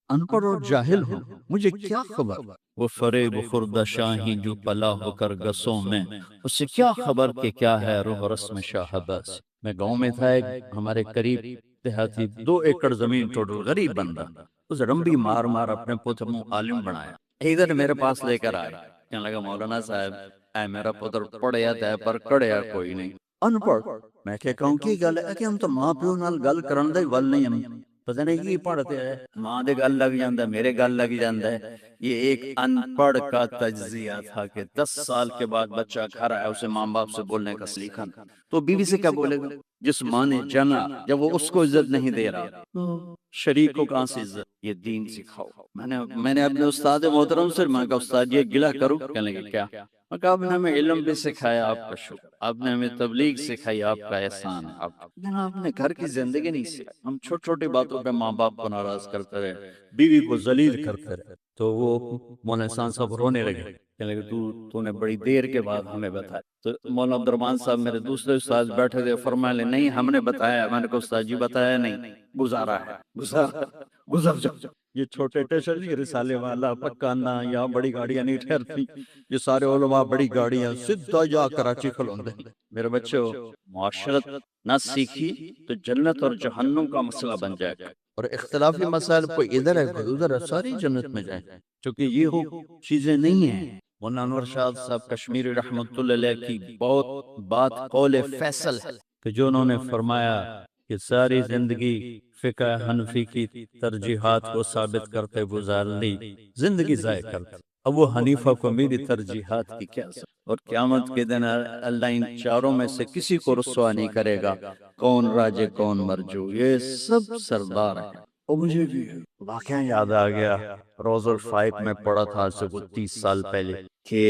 ان پڑھ اور جاہل ہوں، مجھے کیا خبر؟ وہ فریب خردہ شاہی جو پلا ہو کر گسوں میں، اس سے کیا خبر کہ کیا ہے روح رسم شاہ عباس. میں گاؤں میں تھا، ایک ہمارے قریب دیہاتی 2 ایکڑ زمین ٹوٹل، غریب بندہ، اس رمبی مار مار اپنے پتر منہ عالم بنایا. ادھر میرے پاس لے کر آیا، کہنے لگا مولانا صاحب اے میرا پتر پڑھیا تے پر کڑیا کوئی نہیں، ان پڑھ. میں کہوں کی گل ہے کہ ہم تو ماں پیو نال گل کرن دے ول نہیں، ہم پتہ نہیں کی پڑھتے ہیں، ماں دے گل لگ جاندا ہے، میرے گل لگ جاندا ہے. یہ ایک ان پڑھ کا تجزیہ تھا کہ 10 سال کے بعد بچہ گھر آیا، اسے ماں باپ سے بولنے کا سلیقہ نہ، تو بیوی سے کیا بولے گا؟ جس ماں نے جنا جب وہ اس کو عزت نہیں دے رہا تو شریک کو کہاں سے عزت؟ یہ دین سکھاؤ. میں نے اپنے استاد محترم سے میں کہا استاد یہ گلہ کروں؟ کہنے لگے کیا؟ میں کہا آپ نے ہمیں علم بھی سکھایا، آپ کا شکر، آپ نے ہمیں تبلیغ سکھائی، آپ کا احسان ہے. آپ نے گھر کی زندگی نہیں سکھائی. ہم چھوٹی چھوٹی باتوں پہ ماں باپ کو ناراض کرتے رہے، بیوی کو ذلیل کرتے رہے. تو وہ مولانا احسان صاحب رونے لگے، کہنے لگے تو نے بڑی دیر کے بعد ہمیں بتایا. تو مولانا عبد الرحمان صاحب میرے دوسرے استاد بیٹھے تھے، فرمانے لگے نہیں ہم نے بتایا. میں نے کہا استاد جی بتایا نہیں، گزارا ہے، گزر جاؤ. یہ چھوٹے ٹیشن نہیں، رسالے والا، پکانا، یا بڑی گاڑیاں نہیں ٹھہرتی، یہ سارے علماء بڑی گاڑیاں سدھا جا کراچی کھلوندے۔ میرے بچوں، معاشرت نہ سیکھی تو جنت اور جہنم کا مسئلہ بن جائے گا، اور اختلافی مسائل کوئی ادھر ہے کوئی ادھر ہے، ساری جنت میں جائیں، چونکہ یہ چیزیں نہیں ہیں۔ مولانا انور شاہ صاحب کشمیری رحمۃ اللہ علیہ کی بہت بات قول فیصل ہے کہ جو انہوں نے فرمایا کہ ساری زندگی فقہ حنفی کی ترجیحات کو ثابت کرتے گزار لی، زندگی ضائع کرتے۔ ابو حنیفہ کو میری ترجیحات کی کیا ضرورت؟ اور قیامت کے دن اللہ ان چاروں میں سے کسی کو رسوا نہیں کرے گا، کون راجے کون مرجو، یہ سب سردار ہیں۔ اور مجھے بھی واقعہ یاد آ گیا، روز الفائق میں پڑھا تھا آج سے وہ 30 سال پہلے، کہ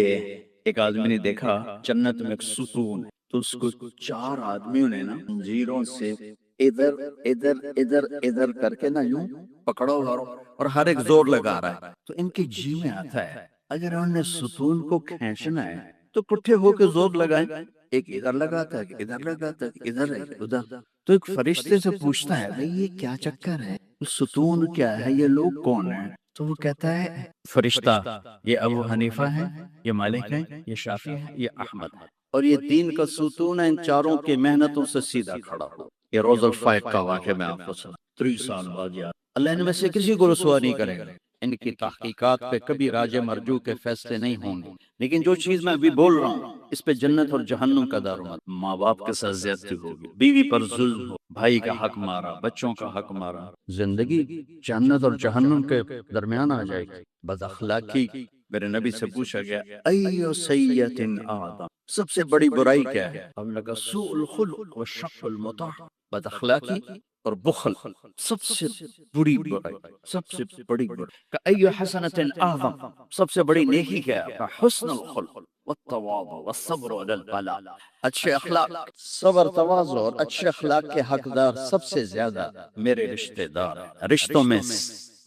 ایک آدمی نے دیکھا جنت میں ایک ستون ہے، تو اس کو 4 آدمیوں نے نا زنجیروں سے ادھر ادھر ادھر ادھر کر کے نا یوں پکڑا ہوا، اور ہر ایک زور لگا رہا ہے۔ تو ان کے جی میں آتا ہے اگر انہوں نے ستون کو کھینچنا ہے تو کٹھے ہو کے زور لگائیں، ایک ادھر لگاتا ہے، ادھر لگاتا ہے، ادھر ہے، ادھر۔ تو ایک فرشتے سے پوچھتا ہے بھئی یہ کیا چکر ہے، ستون کیا ہے، یہ لوگ کون ہیں؟ تو وہ کہتا ہے فرشتہ یہ ابو حنیفہ ہے، یہ مالک ہے، یہ شافعی ہے، یہ احمد ہے، اور یہ دین کا ستون ہے، ان چاروں کی محنتوں سے سیدھا کھڑا ہو۔ یہ روز الفائق کا واقعہ میں آپ کو سنا 30 سال بعد یاد۔ اللہ ان میں سے کسی کو رسوا نہیں کرے گا۔ ان کی تحقیقات پہ کبھی راج مرجو کے فیصلے نہیں ہوں گے، لیکن جو چیز میں ابھی بول رہا ہوں اس پہ جنت اور جہنم کا دارومدار۔ ماں باپ کے ساتھ زیادتی ہوگی، بیوی پر ظلم ہو، بھائی کا حق مارا، بچوں کا حق مارا، زندگی جنت اور جہنم کے درمیان آ جائے گی۔ بد اخلاقی، میرے نبی سے پوچھا گیا ایو سیئۃ اعظم، سب سے بڑی برائی کیا ہے؟ ہم نے کہا سوء الخلق والشق المطاع، بد اخلاقی اور بخل سب سے بڑی برائی، سب سے بڑی برائی۔ کہ ایو حسنۃ اعظم، سب سے بڑی نیکی کیا ہے؟ کہ حسن الخلق والتواضع والصبر علی البلاء، اچھے اخلاق، صبر، تواضع اور اچھے اخلاق کے حقدار سب سے زیادہ میرے رشتہ دار ہیں۔ رشتوں میں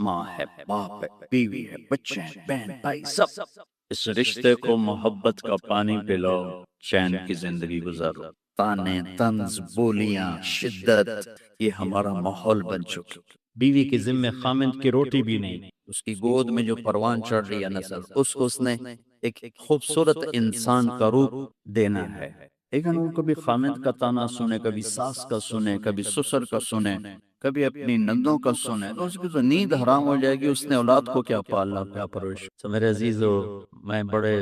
ماں ہے، باپ ہے، بیوی ہے، بچے ہیں، بہن بھائی، سب۔ اس رشتے کو محبت کا پانی پلاؤ، چین کی زندگی گزارو۔ تانے، طنز، بولیاں، شدت، یہ ہمارا ماحول بن چکا۔ بیوی کے ذمہ خامند کی روٹی بھی نہیں، اس کی گود میں جو پروان چڑھ رہی ہے نسل، اس کو اس نے ایک خوبصورت انسان کا روپ دینا ہے۔ لیکن وہ کبھی خامند کا تانا سنے، کبھی ساس کا سنے، کبھی سسر کا سنے، کبھی اپنی نندوں کا سنے، تو اس کی تو نیند حرام ہو جائے گی، اس نے اولاد کو کیا پالنا، کیا پرورش۔ تو میرے عزیزو، میں بڑے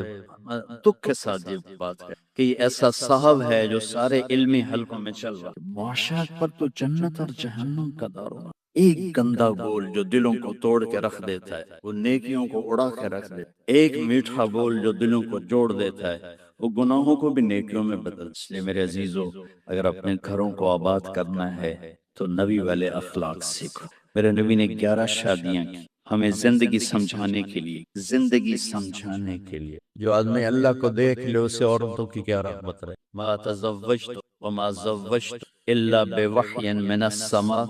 دکھ کے ساتھ یہ بات ہے کہ یہ ایسا صاحب ہے جو سارے علمی حلقوں میں چل رہا ہے۔ معاشرت پر تو جنت اور جہنم کا دار ہو، ایک گندا بول جو دلوں کو توڑ کے رکھ دیتا ہے وہ نیکیوں کو اڑا کے رکھ دیتا ہے، ایک میٹھا بول جو دلوں کو جوڑ دیتا ہے وہ گناہوں کو بھی نیکیوں میں بدل۔ اس لیے میرے عزیزو، اگر اپنے گھروں کو آباد کرنا ہے تو نبی والے اخلاق سیکھو۔ میرے نبی نے 11 شادیاں کی ہمیں زندگی سمجھانے کے لیے، زندگی سمجھانے کے لیے۔ جو آدمی اللہ کو دیکھ لے اسے عورتوں کی کیا رغبت رہے۔ ما تزوجت وما زوجت الا بوحی من السماء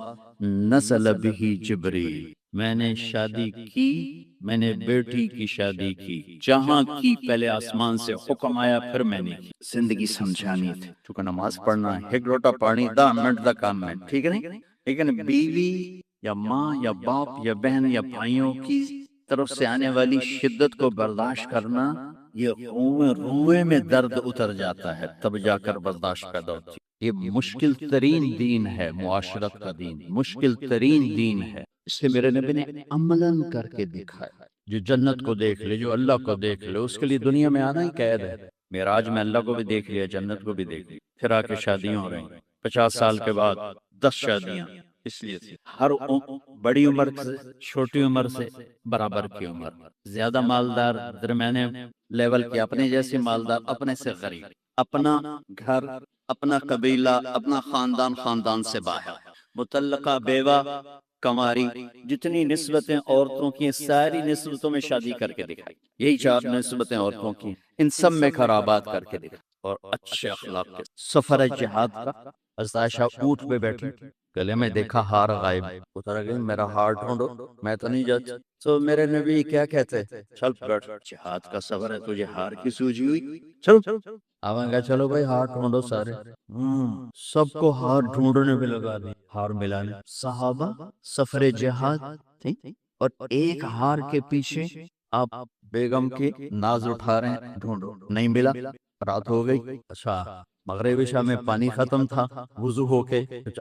نزل به جبریل، میں نے شادی کی، میں نے بیٹی کی شادی کی، جہاں کی پہلے آسمان سے حکم آیا پھر میں نے کی۔ زندگی سمجھانی تھی، چونکہ نماز پڑھنا ہے، ایک لوٹا پانی 10 منٹ کا کام ہے، ٹھیک ہے نہیں؟ لیکن بیوی یا ماں یا باپ یا بہن یا بھائیوں کی طرف سے آنے والی شدت کو برداشت کرنا، یہ روئے میں درد اتر جاتا ہے، تب جا کر برداشت پیدا ہوتی ہے۔ یہ مشکل ترین دین ہے، معاشرت کا دین مشکل ترین دین ہے۔ اس سے میرے نبی نے عملاً کر کے دکھایا۔ جو جنت کو دیکھ لے، جو اللہ کو دیکھ لے، اس کے لیے دنیا میں آنا ہی قید ہے۔ معراج میں اللہ کو بھی دیکھ لیا، جنت کو بھی دیکھ لیا، پھر آ کے شادیاں ہو رہی ہیں۔ 50 سال کے بعد 10 شادیاں، اس لیے تھی ہر بڑی عمر سے چھوٹی عمر سے برابر کی عمر، زیادہ مالدار، درمیانے لیول کی، اپنے جیسے مالدار، اپنے سے غریب، اپنا گھر، اپنا قبیلہ، اپنا خاندان سے باہر، مطلقہ، بیوہ، کماری، جتنی نسبتیں عورتوں کی، ساری نسبتوں میں شادی کر کے دکھائی۔ یہی 4 نسبتیں عورتوں کی، ان سب میں خرابات کر کے دکھائی، اور اچھے اخلاق کے سفر جہاد کا۔ حضرت عائشہ اونٹ پہ بیٹھی، گلے میں دیکھا ہار غائب، اتر گئی، میرا ہار ڈھونڈو، میں تو نہیں جاتی۔ تو میرے نبی کیا کہتے، چل بیٹھ، جہاد کا سفر ہے، تجھے ہار کی سوجی ہوئی، چل۔ آوان گا چلو بھائی ہار ڈھونڈو سارے، سب کو ہار ڈھونڈنے میں لگا دی، ہار ملانے۔ صحابہ سفر جہاد تھی، اور ایک ہار کے پیچھے آپ بیگم کی ناز اٹھا رہے ہیں، ڈھونڈو، نہیں ملا، رات ہو گئی۔ اچھا مغرب عشاء میں پانی ختم تھا، وضو ہو کے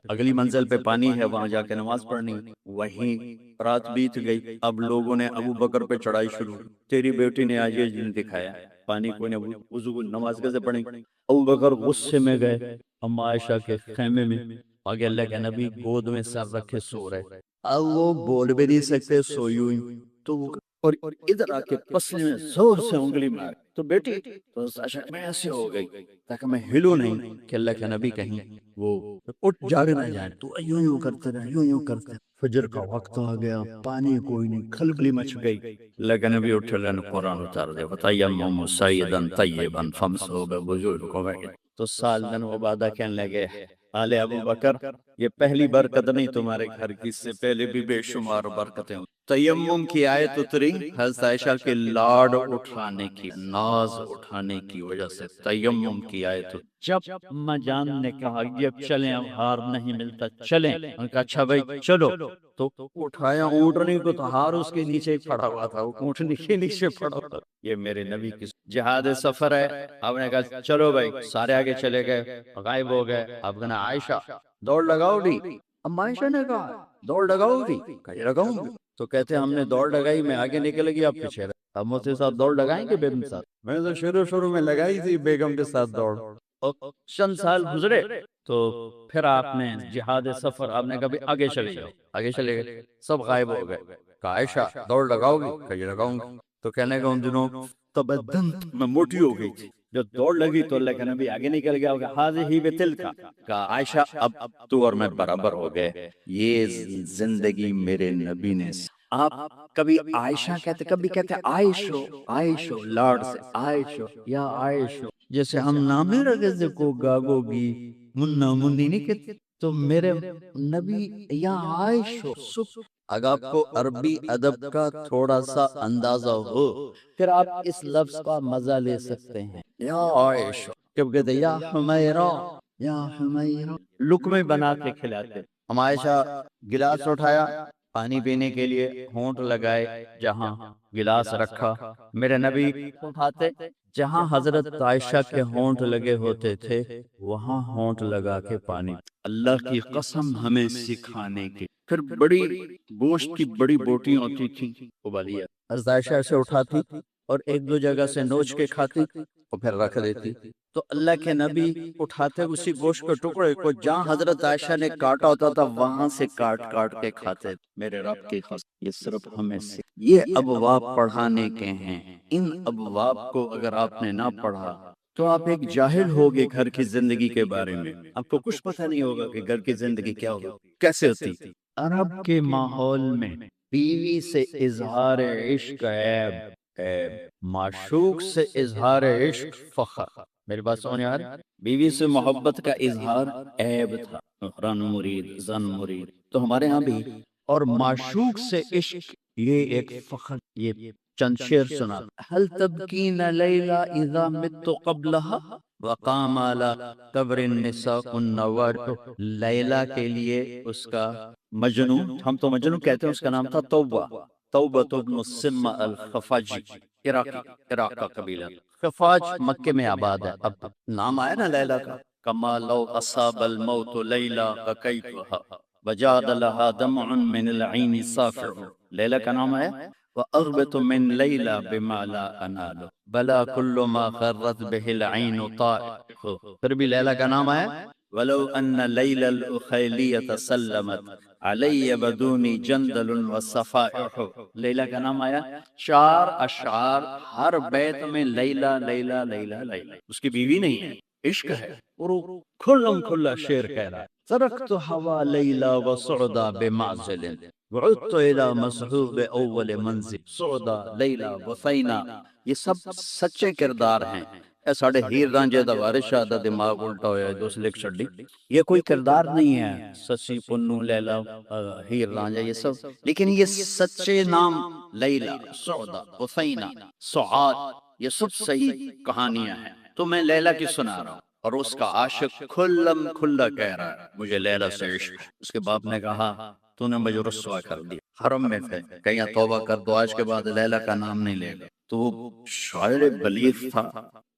اگلی منزل پہ پانی ہے، وہاں جا کے نماز پڑھنی، وہیں رات بیت گئی۔ اب لوگوں نے ابو بکر پہ چڑھائی شروع، تیری بیٹی نے آج یہ جن دکھایا، پانی کوئی نے، وضو نماز کیسے پڑھیں؟ ابو بکر غصے میں گئے اما عائشہ کے خیمے میں، آگے اللہ کے نبی گود میں سر رکھے سو رہے، اب وہ بول بھی نہیں سکتے، سوئی ہوئی تو اور ادھر آ کے پسلی میں زور سے انگلی مار تو بیٹی تو ساشا میں ایسے ہو گئی تاکہ میں ہلوں نہیں کہ اللہ کے نبی کہیں وہ اٹھ جاگ نہ جائے، تو یوں یوں کرتے رہے، یوں یوں کرتے، فجر کا وقت آ گیا، پانی کوئی نہیں، کھلبلی مچ گئی، اللہ کے نبی اٹھ اللہ نے قرآن اتار دے، وَتَيَمَّمُوا صَعِيدًا طَيِّبًا فَامْسَحُوا بِوُجُوهِكُمْ، تو سالدن وبادہ کہنے لگے، آل ابو بکر یہ پہلی برکت نہیں تمہارے گھر کی، اس سے پہلے بھی بے شمار برکتیں ہوئی۔ تیمم کی آیت اتری حضرت عائشہ کے لاڈ اٹھانے کی، ناز اٹھانے کی وجہ سے تیمم کی آیت اتری۔ جب اماں جان نے کہا یہ چلیں، اب ہار نہیں ملتا، چلیں، انہوں نے کہا اچھا بھائی چلو، تو اٹھایا اونٹنی کو تو ہار اس کے نیچے پڑا ہوا تھا، وہ اونٹنی کے نیچے پڑا ہوا تھا۔ یہ میرے نبی کی جہاد سفر ہے، آپ نے کہا چلو بھائی، سارے آگے چلے گئے، غائب ہو گئے، آپ کہنا عائشہ دوڑ لگاؤ گی؟ اما عائشہ نے کہا دوڑ لگاؤ گی؟ کہا لگاؤں گی، تو کہتے ہم نے دوڑ لگائی، میں آگے نکل گئی، آپ پیچھے رہے، اب مجھ سے ساتھ دوڑ لگائیں گے بیگم ساتھ؟ میں تو شروع میں لگائی تھی بیگم کے ساتھ دوڑ، اور چند سال گزرے تو پھر آپ نے جہاد سفر، آپ نے کہا آگے چلے جاؤ، آگے چلے گئے، سب غائب ہو گئے، کہا عائشہ دوڑ لگاؤ گی؟ کہا لگاؤں گی، تو کہنے کا ان دنوں تبدن میں موٹی ہو گئی تھی، جو دوڑ لگی تو اللہ کے نبی آگے نکل گیا، حاضر ہی بتلک، کہا عائشہ اب تو اور میں برابر ہو گئے، یہ زندگی میرے نبی نے۔ آپ کبھی عائشہ کہتے، کبھی کہتے عائشو، عائشو لاڈ سے، عائشو یا عائشو، جیسے ہم نام نہیں رکھے تھے کو گاگو گی، منا منی نہیں کہتے، تو میرے نبی یا عائشو سکھ۔ اگر آپ کو عربی ادب کا تھوڑا سا اندازہ ہو پھر آپ اس لفظ کا مزہ لے سکتے ہیں، یا عائشہ، کب کہتے یا حمیرہ، یا حمیرہ، لقمے بنا کے کھلاتے۔ ہم عائشہ گلاس اٹھایا پانی پینے کے لیے، ہونٹ لگائے جہاں گلاس رکھا، میرے نبی اٹھاتے جہاں حضرت عائشہ کے ہونٹ لگے ہوتے تھے وہاں ہونٹ لگا کے پانی، اللہ کی قسم ہمیں سکھانے کی۔ پھر بڑی گوشت کی بڑی بوٹیاں ہوتی تھیں، ابالیہ حضرت عائشہ سے اٹھاتی اور ایک دو جگہ سے نوچ کے کھاتی اور پھر رکھ دیتی، تو اللہ کے نبی اٹھاتے اسی گوشت کے ٹکڑے کو جہاں حضرت عائشہ نے کاٹا ہوتا تھا وہاں سے کاٹ کاٹ کے کھاتے، میرے رب کی قسم یہ صرف ہمیں سے یہ ابواب پڑھانے کے ہیں، ان ابواب کو اگر آپ نے نہ پڑھا تو آپ ایک جاہل ہوگے گھر کی زندگی کے بارے میں، آپ کو کچھ پتہ نہیں ہوگا کہ گھر کی زندگی کیا ہوگا، کیسے ہوتی۔ عرب کے ماحول میں بیوی سے اظہار عشق عیب، عیب، معشوق سے اظہار عشق فخر، میری بات سمجھ آ رہی؟ بیوی سے محبت کا اظہار عیب تھا، رن مرید زن مرید، تو ہمارے ہاں بھی، اور معشوق سے عشق یہ ایک فخر۔ یہ چند شعر سنا، هل تبکین لیلا اذا مت قبلها وقام على قبر النساء النوار، لیلا کے لیے اس کا مجنو، ہم تو مجنو کہتے ہیں، اس کا نام تھا توبہ، توبہ ابن السمہ الخفاجی، عراق کا قبیلہ، خفاج مکے میں آباد ہے، اب نام آیا نا لیلا کا، کما لو اصاب الموت لیلا بکیتها وجاد لها دمع من العین صافع، لیلا کا نام ہے، وأغبط من لیلا بما لا انال بلا كل ما غرت به العین طائع، پھر بھی لیلا کا نام ہے، ولو ان لیلا الأخیلیة سلمت علی بدونی جندل وصفائح، لیلا کا نام آیا، چار اشعار ہر بیت میں لیلا لیلا لیلا لیلا، اس کی بیوی نہیں ہے، عشق ہے، اور وہ کھلم کھلا شعر کہہ رہا ہے، ترکت ہوا لیلا وصعدا بمعزل وعدت الى مسحوب اول منزل سعدا لیلا وفینا، یہ سب سچے کردار ہیں، اے ساڑھے ہیر رانجے دا وارث شاہ دا دماغ الٹا ہویا دوست لکھ چھڑی، یہ کوئی کردار نہیں ہے، سسی پنو لیلا ہیر رانجا یہ سب، لیکن یہ سچے نام لیلا سعدا وفینا سعاد یہ سب صحیح کہانیاں ہیں، تو میں لیلا کی سنا رہا ہوں، اور اس کا عاشق کھلم کھلا کہہ رہا ہے مجھے لیلا سے عشق ہے۔ اس کے باپ نے کہا تو نے مجھے رسوا کر دیا، حرم میں تھے، کہیں توبہ کر دو، آج کے بعد لیلا کا نام نہیں لے گا۔ تو وہ شاعر بلیغ تھا،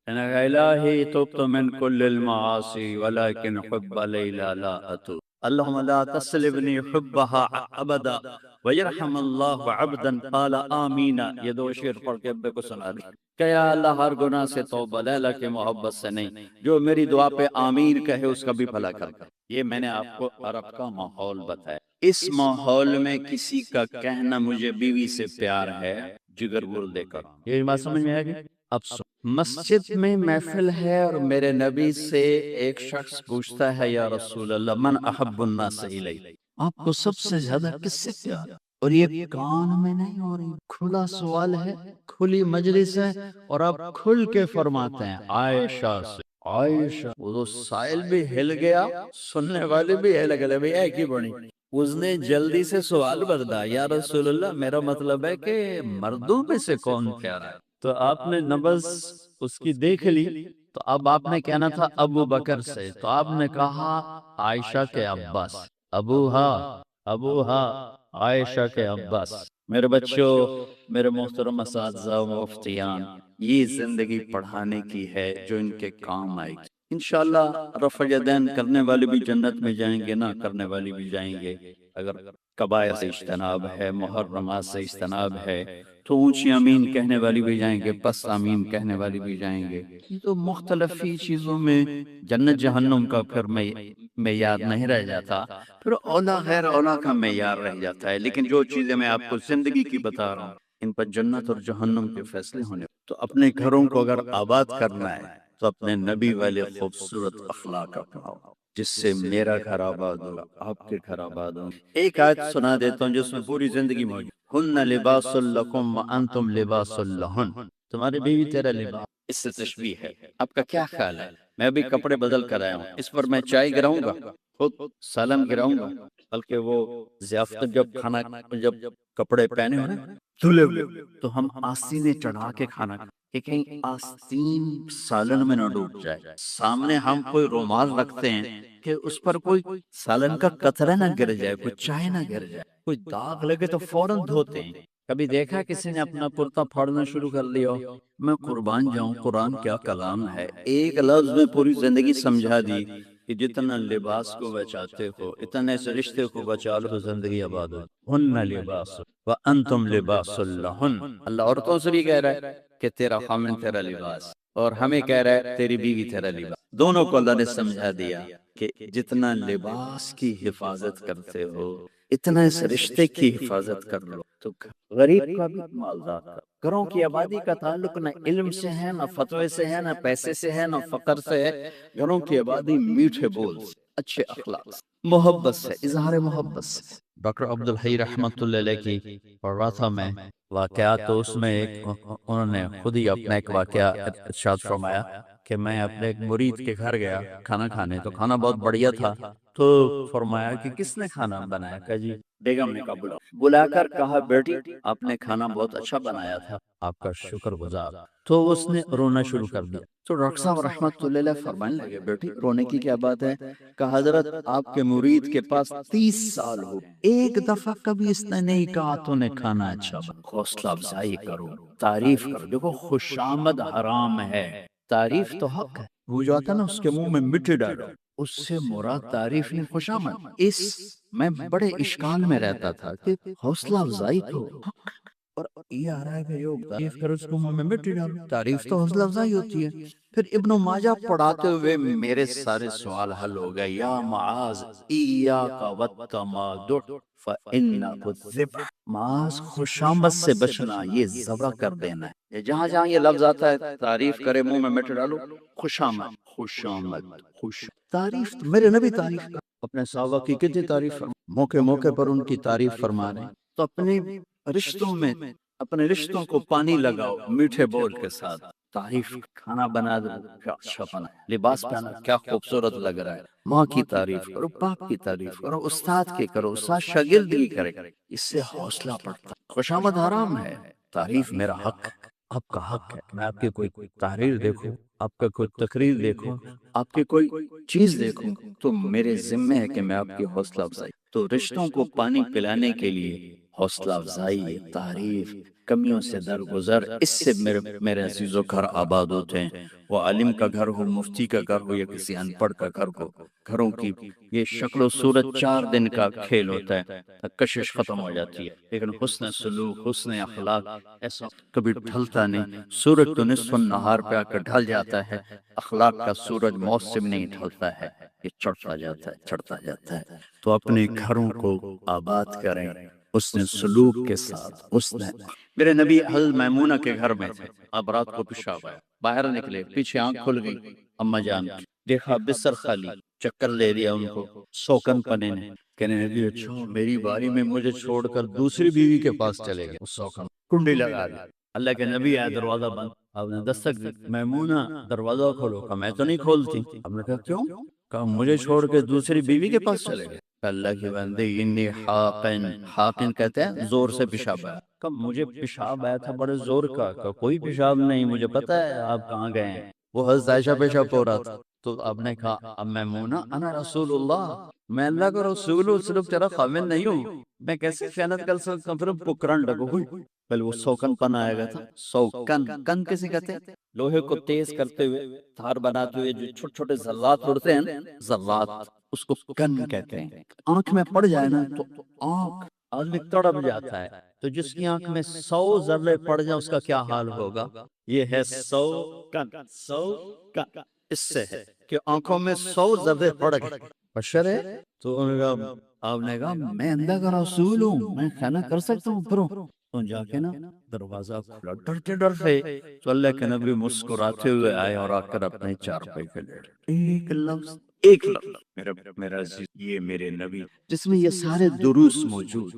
کہنے لگا الہی تبت من کل المعاصی ولکن حب لیلا لا اتوب، اللہم لا تسلبنی حبها ابدا ویرحم اللہ عبدا قال آمین۔ یہ دو شعر پڑھ کے ابے کو سنا دی کہ یا اللہ ہر گناہ سے توبہ، لیلا کے محبت سے نہیں، جو میری دعا پہ آمین کہے اس کا بھی بھلا کر دے۔ یہ میں نے آپ کو عرب کا ماحول بتایا۔ اس ماحول میں کسی کا کہنا مجھے بیوی سے پیار ہے، جگر گل دے کر، یہ بات سمجھ میں آئے گی؟ اب مسجد میں محفل ہے اور میرے نبی سے ایک شخص پوچھتا ہے یا رسول اللہ من احب الناس الی، آپ کو سب سے زیادہ کس سے پیار؟ اور یہ کان میں نہیں ہو رہی، کھلا سوال ہے، کھلی مجلس ہے، اور آپ کھل کے فرماتے ہیں عائشہ سے۔ عائشہ، وہ سائل بھی ہل گیا، سننے والے بھی ہل گئے، بھئی ایک ہی بڑی۔ اس نے جلدی سے سوال بدلا، یا رسول اللہ میرا مطلب ہے کہ مردوں میں سے کون پیارا ہے؟ تو آپ نے نبض اس کی دیکھ لی، تو اب آپ نے کہنا تھا ابو بکر سے، تو آپ نے کہا عائشہ کے عباس، ابوہا عائشہ کے عباس۔ میرے بچوں، میرے محترم اساتذہ و مفتیان، یہ زندگی پڑھانے کی ہے جو ان کے کام آئے گی۔ انشاءاللہ رفع یدین کرنے والے بھی جنت میں جائیں گے، نہ کرنے والے بھی جائیں گے۔ اگر کبائر سے اجتناب ہے، محرمات سے اجتناب ہے، تو اونچی امین کہنے والی بھی جائیں گے، پس امین کہنے والی بھی جائیں گے۔ یہ تو مختلف ہی چیزوں میں جنت جہنم کا پھر معیار نہیں رہ جاتا، پھر اولا غیر اولا کا معیار رہ جاتا ہے۔ لیکن جو چیزیں میں آپ کو زندگی کی بتا رہا ہوں، ان پر جنت اور جہنم کے فیصلے ہونے۔ تو اپنے گھروں کو اگر آباد کرنا ہے تو اپنے نبی والے خوبصورت اخلاق اپناؤ، جس سے میرا گھر آباد ہوگا، آپ کے گھر آباد ہوں۔ ایک آیت سنا دیتا ہوں جس میں پوری زندگی موجود، ہن لباس لکم وانتم لباس لہن، تمہاری بیوی تیرا لباس۔ اس سے تشبیہ ہے۔ آپ کا کیا خیال ہے؟ میں ابھی کپڑے بدل کر آیا ہوں، اس پر میں چائے گراؤں گا، خود سالن گراؤں گا، بلکہ وہ ضیافت جب کپڑے پہنے ہو نا دھلے ہوئے، تو ہم آستینیں چڑھا کے کھانا کہ کہیں آستین سالن میں نہ ڈوب جائے۔ سامنے ہم کوئی رومال رکھتے ہیں کہ اس پر کوئی سالن کا قطرہ نہ گر جائے، کوئی چائے نہ گر جائے، کوئی داغ لگے تو فوراً دھوتے ہیں۔ کبھی دیکھا کسی نے اپنا کرتا پھاڑنا شروع کر لیا؟ میں قربان جاؤں، قرآن کیا کلام ہے، ایک لفظ میں پوری زندگی سمجھا دی کہ جتنا لباس کو بچاتے ہو، اتنے اس رشتے کو بچا لو تو زندگی آباد ہو۔ ہن لباس وانتم لباس لہن، اللہ عورتوں سے بھی کہہ رہا ہے کہ تیرا خامن تیرا لباس، اور ہمیں کہہ رہا ہے تیری بیوی تیرا لباس۔ دونوں کو اللہ نے سمجھا دیا کہ جتنا لباس کی حفاظت کرتے ہو، اتنا اس رشتے کی حفاظت کر لو تو غریب کا بھی مالدار کا۔ گھروں کی آبادی کا تعلق نہ علم سے ہے، نہ فتوے سے ہے، نہ پیسے سے ہے، نہ فقر سے ہے۔ گھروں کی آبادی میٹھے بول سے، اچھے اخلاق سے، محبت سے، اظہار محبت سے۔ ڈاکٹر عبدالحی رحمت اللہ علیہ کی پڑھ رہا تھا میں واقعات، تو اس میں ایک انہوں نے خود ہی اپنا ایک واقعہ ارشاد فرمایا کہ میں اپنے ایک مرید کے گھر گیا کھانا کھانے، تو کھانا بہت بڑھیا تھا، تو فرمایا کہ کس نے کھانا بنایا؟ کہا جی بیگم نے کہا بلاؤ۔ بلا کر کہا بیٹی آپ نے کھانا بہت اچھا بنایا تھا، آپ کا شکر گزار۔ تو اس نے رونا شروع کر دیا۔ تو ڈاکٹر صاحب رحمت اللہ علیہ فرمانے لگے بیٹی رونے کی کیا بات ہے؟ کہا حضرت آپ کے مرید کے پاس 30 سال ہو، ایک دفعہ کبھی اس نے نہیں کہا تو نے کھانا اچھا بنا۔ حوصلہ افزائی کرو، تعریف کرو۔ دیکھو خوشامد حرام ہے، تعریف تو حق ہے۔ وہ جو آتا نا اس کے منہ میں مٹی ڈالو، اس سے مراد تعریف نہیں خوشامد۔ اس میں بڑے اشکال میں رہتا تھا کہ حوصلہ افزائی تو حق، اور یہ آ رہا ہے کہ جو تعریف کرو اس کو منہ میں مٹی ڈالو۔ تعریف تو حوصلہ افزائی ہوتی ہے۔ پھر ابن ماجہ پڑھاتے ہوئے میرے سارے سوال حل ہو گئے۔ یا معاذ ایاک والتمادع فإنہ الذبح، معاذ خوشامد سے بچنا، یہ ذبح کر دینا ہے۔ جہاں جہاں یہ لفظ آتا ہے تعریف کرے منہ میں مٹی ڈالو، خوشامد، خوشامد، خوش تعریف۔ میرے نبی تعریف کر اپنے صحابہ کی کتنی تعریف فرما، موقع موقع پر ان کی تعریف فرما رہے ہیں۔ تو اپنے رشتوں میں اپنے رشتوں کو پانی لگاؤ میٹھے بول کے ساتھ، تعریف۔ کھانا بنا دو کیا اچھا بنا، لباس پہنا کیا خوبصورت لگ رہا ہے، ماں کی تعریف کرو، باپ کی تعریف کرو، استاد کی کرو، استاد شاگرد کی کرے، اس سے حوصلہ بڑھتا۔ خوشامد حرام ہے، تعریف میرا حق ہے، آپ کا حق ہے۔ میں آپ کی کوئی تحریر دیکھوں، آپ کا کوئی تقریر دیکھوں، آپ کی کوئی چیز دیکھوں تو میرے ذمہ ہے کہ میں آپ کی حوصلہ افزائی۔ تو رشتوں کو پانی پلانے کے لیے حوصلہ افزائی، تعریف، کمیوں سے درگزر، اس سے میرے عزیزو گھر آباد ہوتے ہیں۔ وہ عالم کا گھر ہو، مفتی کا گھر ہو یا کسی ان پڑھ کا گھر ہو، گھروں کی یہ شکل و صورت 4 دن کا کھیل ہوتا ہے، کشش ختم ہو جاتی ہے، لیکن حسن سلوک، حسن اخلاق ایسا کبھی ڈھلتا نہیں۔ سورج تو نصف النہار پہ آ کر ڈھل جاتا ہے، اخلاق کا سورج موسم نہیں ڈھلتا ہے، یہ چڑھتا جاتا ہے، چڑھتا جاتا ہے۔ تو اپنے گھروں کو آباد کریں حسن سلوک کے ساتھ۔ میرے نبی حضرت میمونہ کے گھر میں تھے، اب رات کو پیشاب آیا، باہر نکلے، پیچھے آنکھ کھل گئی، اما جان دیکھا بستر خالی، چکر لے دیا ان کو، سوکن پنے نے، کہنے لگی اچھا میری باری میں مجھے چھوڑ کر دوسری بیوی کے پاس چلے گئے، سوکن کنڈی لگا دی۔ اللہ کے نبی آئے، دروازہ بند، آپ نے دستک دی، میمونہ دروازہ کھولو، کہا میں تو نہیں کھولتی۔ آپ نے کہا کیوں؟ کہا مجھے چھوڑ کے دوسری بیوی کے پاس چلے گئے۔ اللہ کی بندے، انی حاقن، حاقن کہتے ہیں زور سے پیشاب آیا۔ کہا مجھے پیشاب آیا تھا بڑے زور کا۔ کہا کوئی پیشاب نہیں، مجھے پتا ہے آپ کہاں گئے ہیں۔ وہ حضرت عائشہ پیشاب ہو رہا تھا، تو آپ نے کہا اب میمونہ انا رسول اللہ، میں اللہ کا رسول ہوں، صرف تیرا خامن نہیں ہوں، میں کیسے خیانت کر سکتا ہوں؟ پھر پکرن لگو ہوئی، پہلے وہ سوکن پن آئے گا تھا، سوکن، کن کسے کہتے ہیں؟ لوہے کو تیز کرتے ہوئے، تھار بناتے ہوئے جو چھوٹے چھوٹے ذرات اڑتے ہیں، ذرات، اس کو کن کہتے ہیں۔ آنکھ میں پڑ جائے نا تو آنکھ آدمی تڑپ جاتا ہے، تو جس کی آنکھ میں 100 ذرے پڑ جائیں اس کا کیا حال ہوگا؟ یہ ہے 100 کن، 100 کن، اس سے ہے کہ آنکھوں میں 100 ذرے پڑ گئے، بشر ہے۔ تو آپ نے کہا میں اللہ کا رسول ہوں، میں خیانت کر سکتا ہوں؟ پھر تو جا کے نا دروازہ کھلا، ڈرتے ڈرتے، تو اللہ کے نبی مسکراتے ہوئے آئے اور آ کر اپنے چارپائی پہ لیٹ گئے۔ ایک لفظ میرا عزیز، یہ میرے نبی جس میں یہ سارے دروس موجود،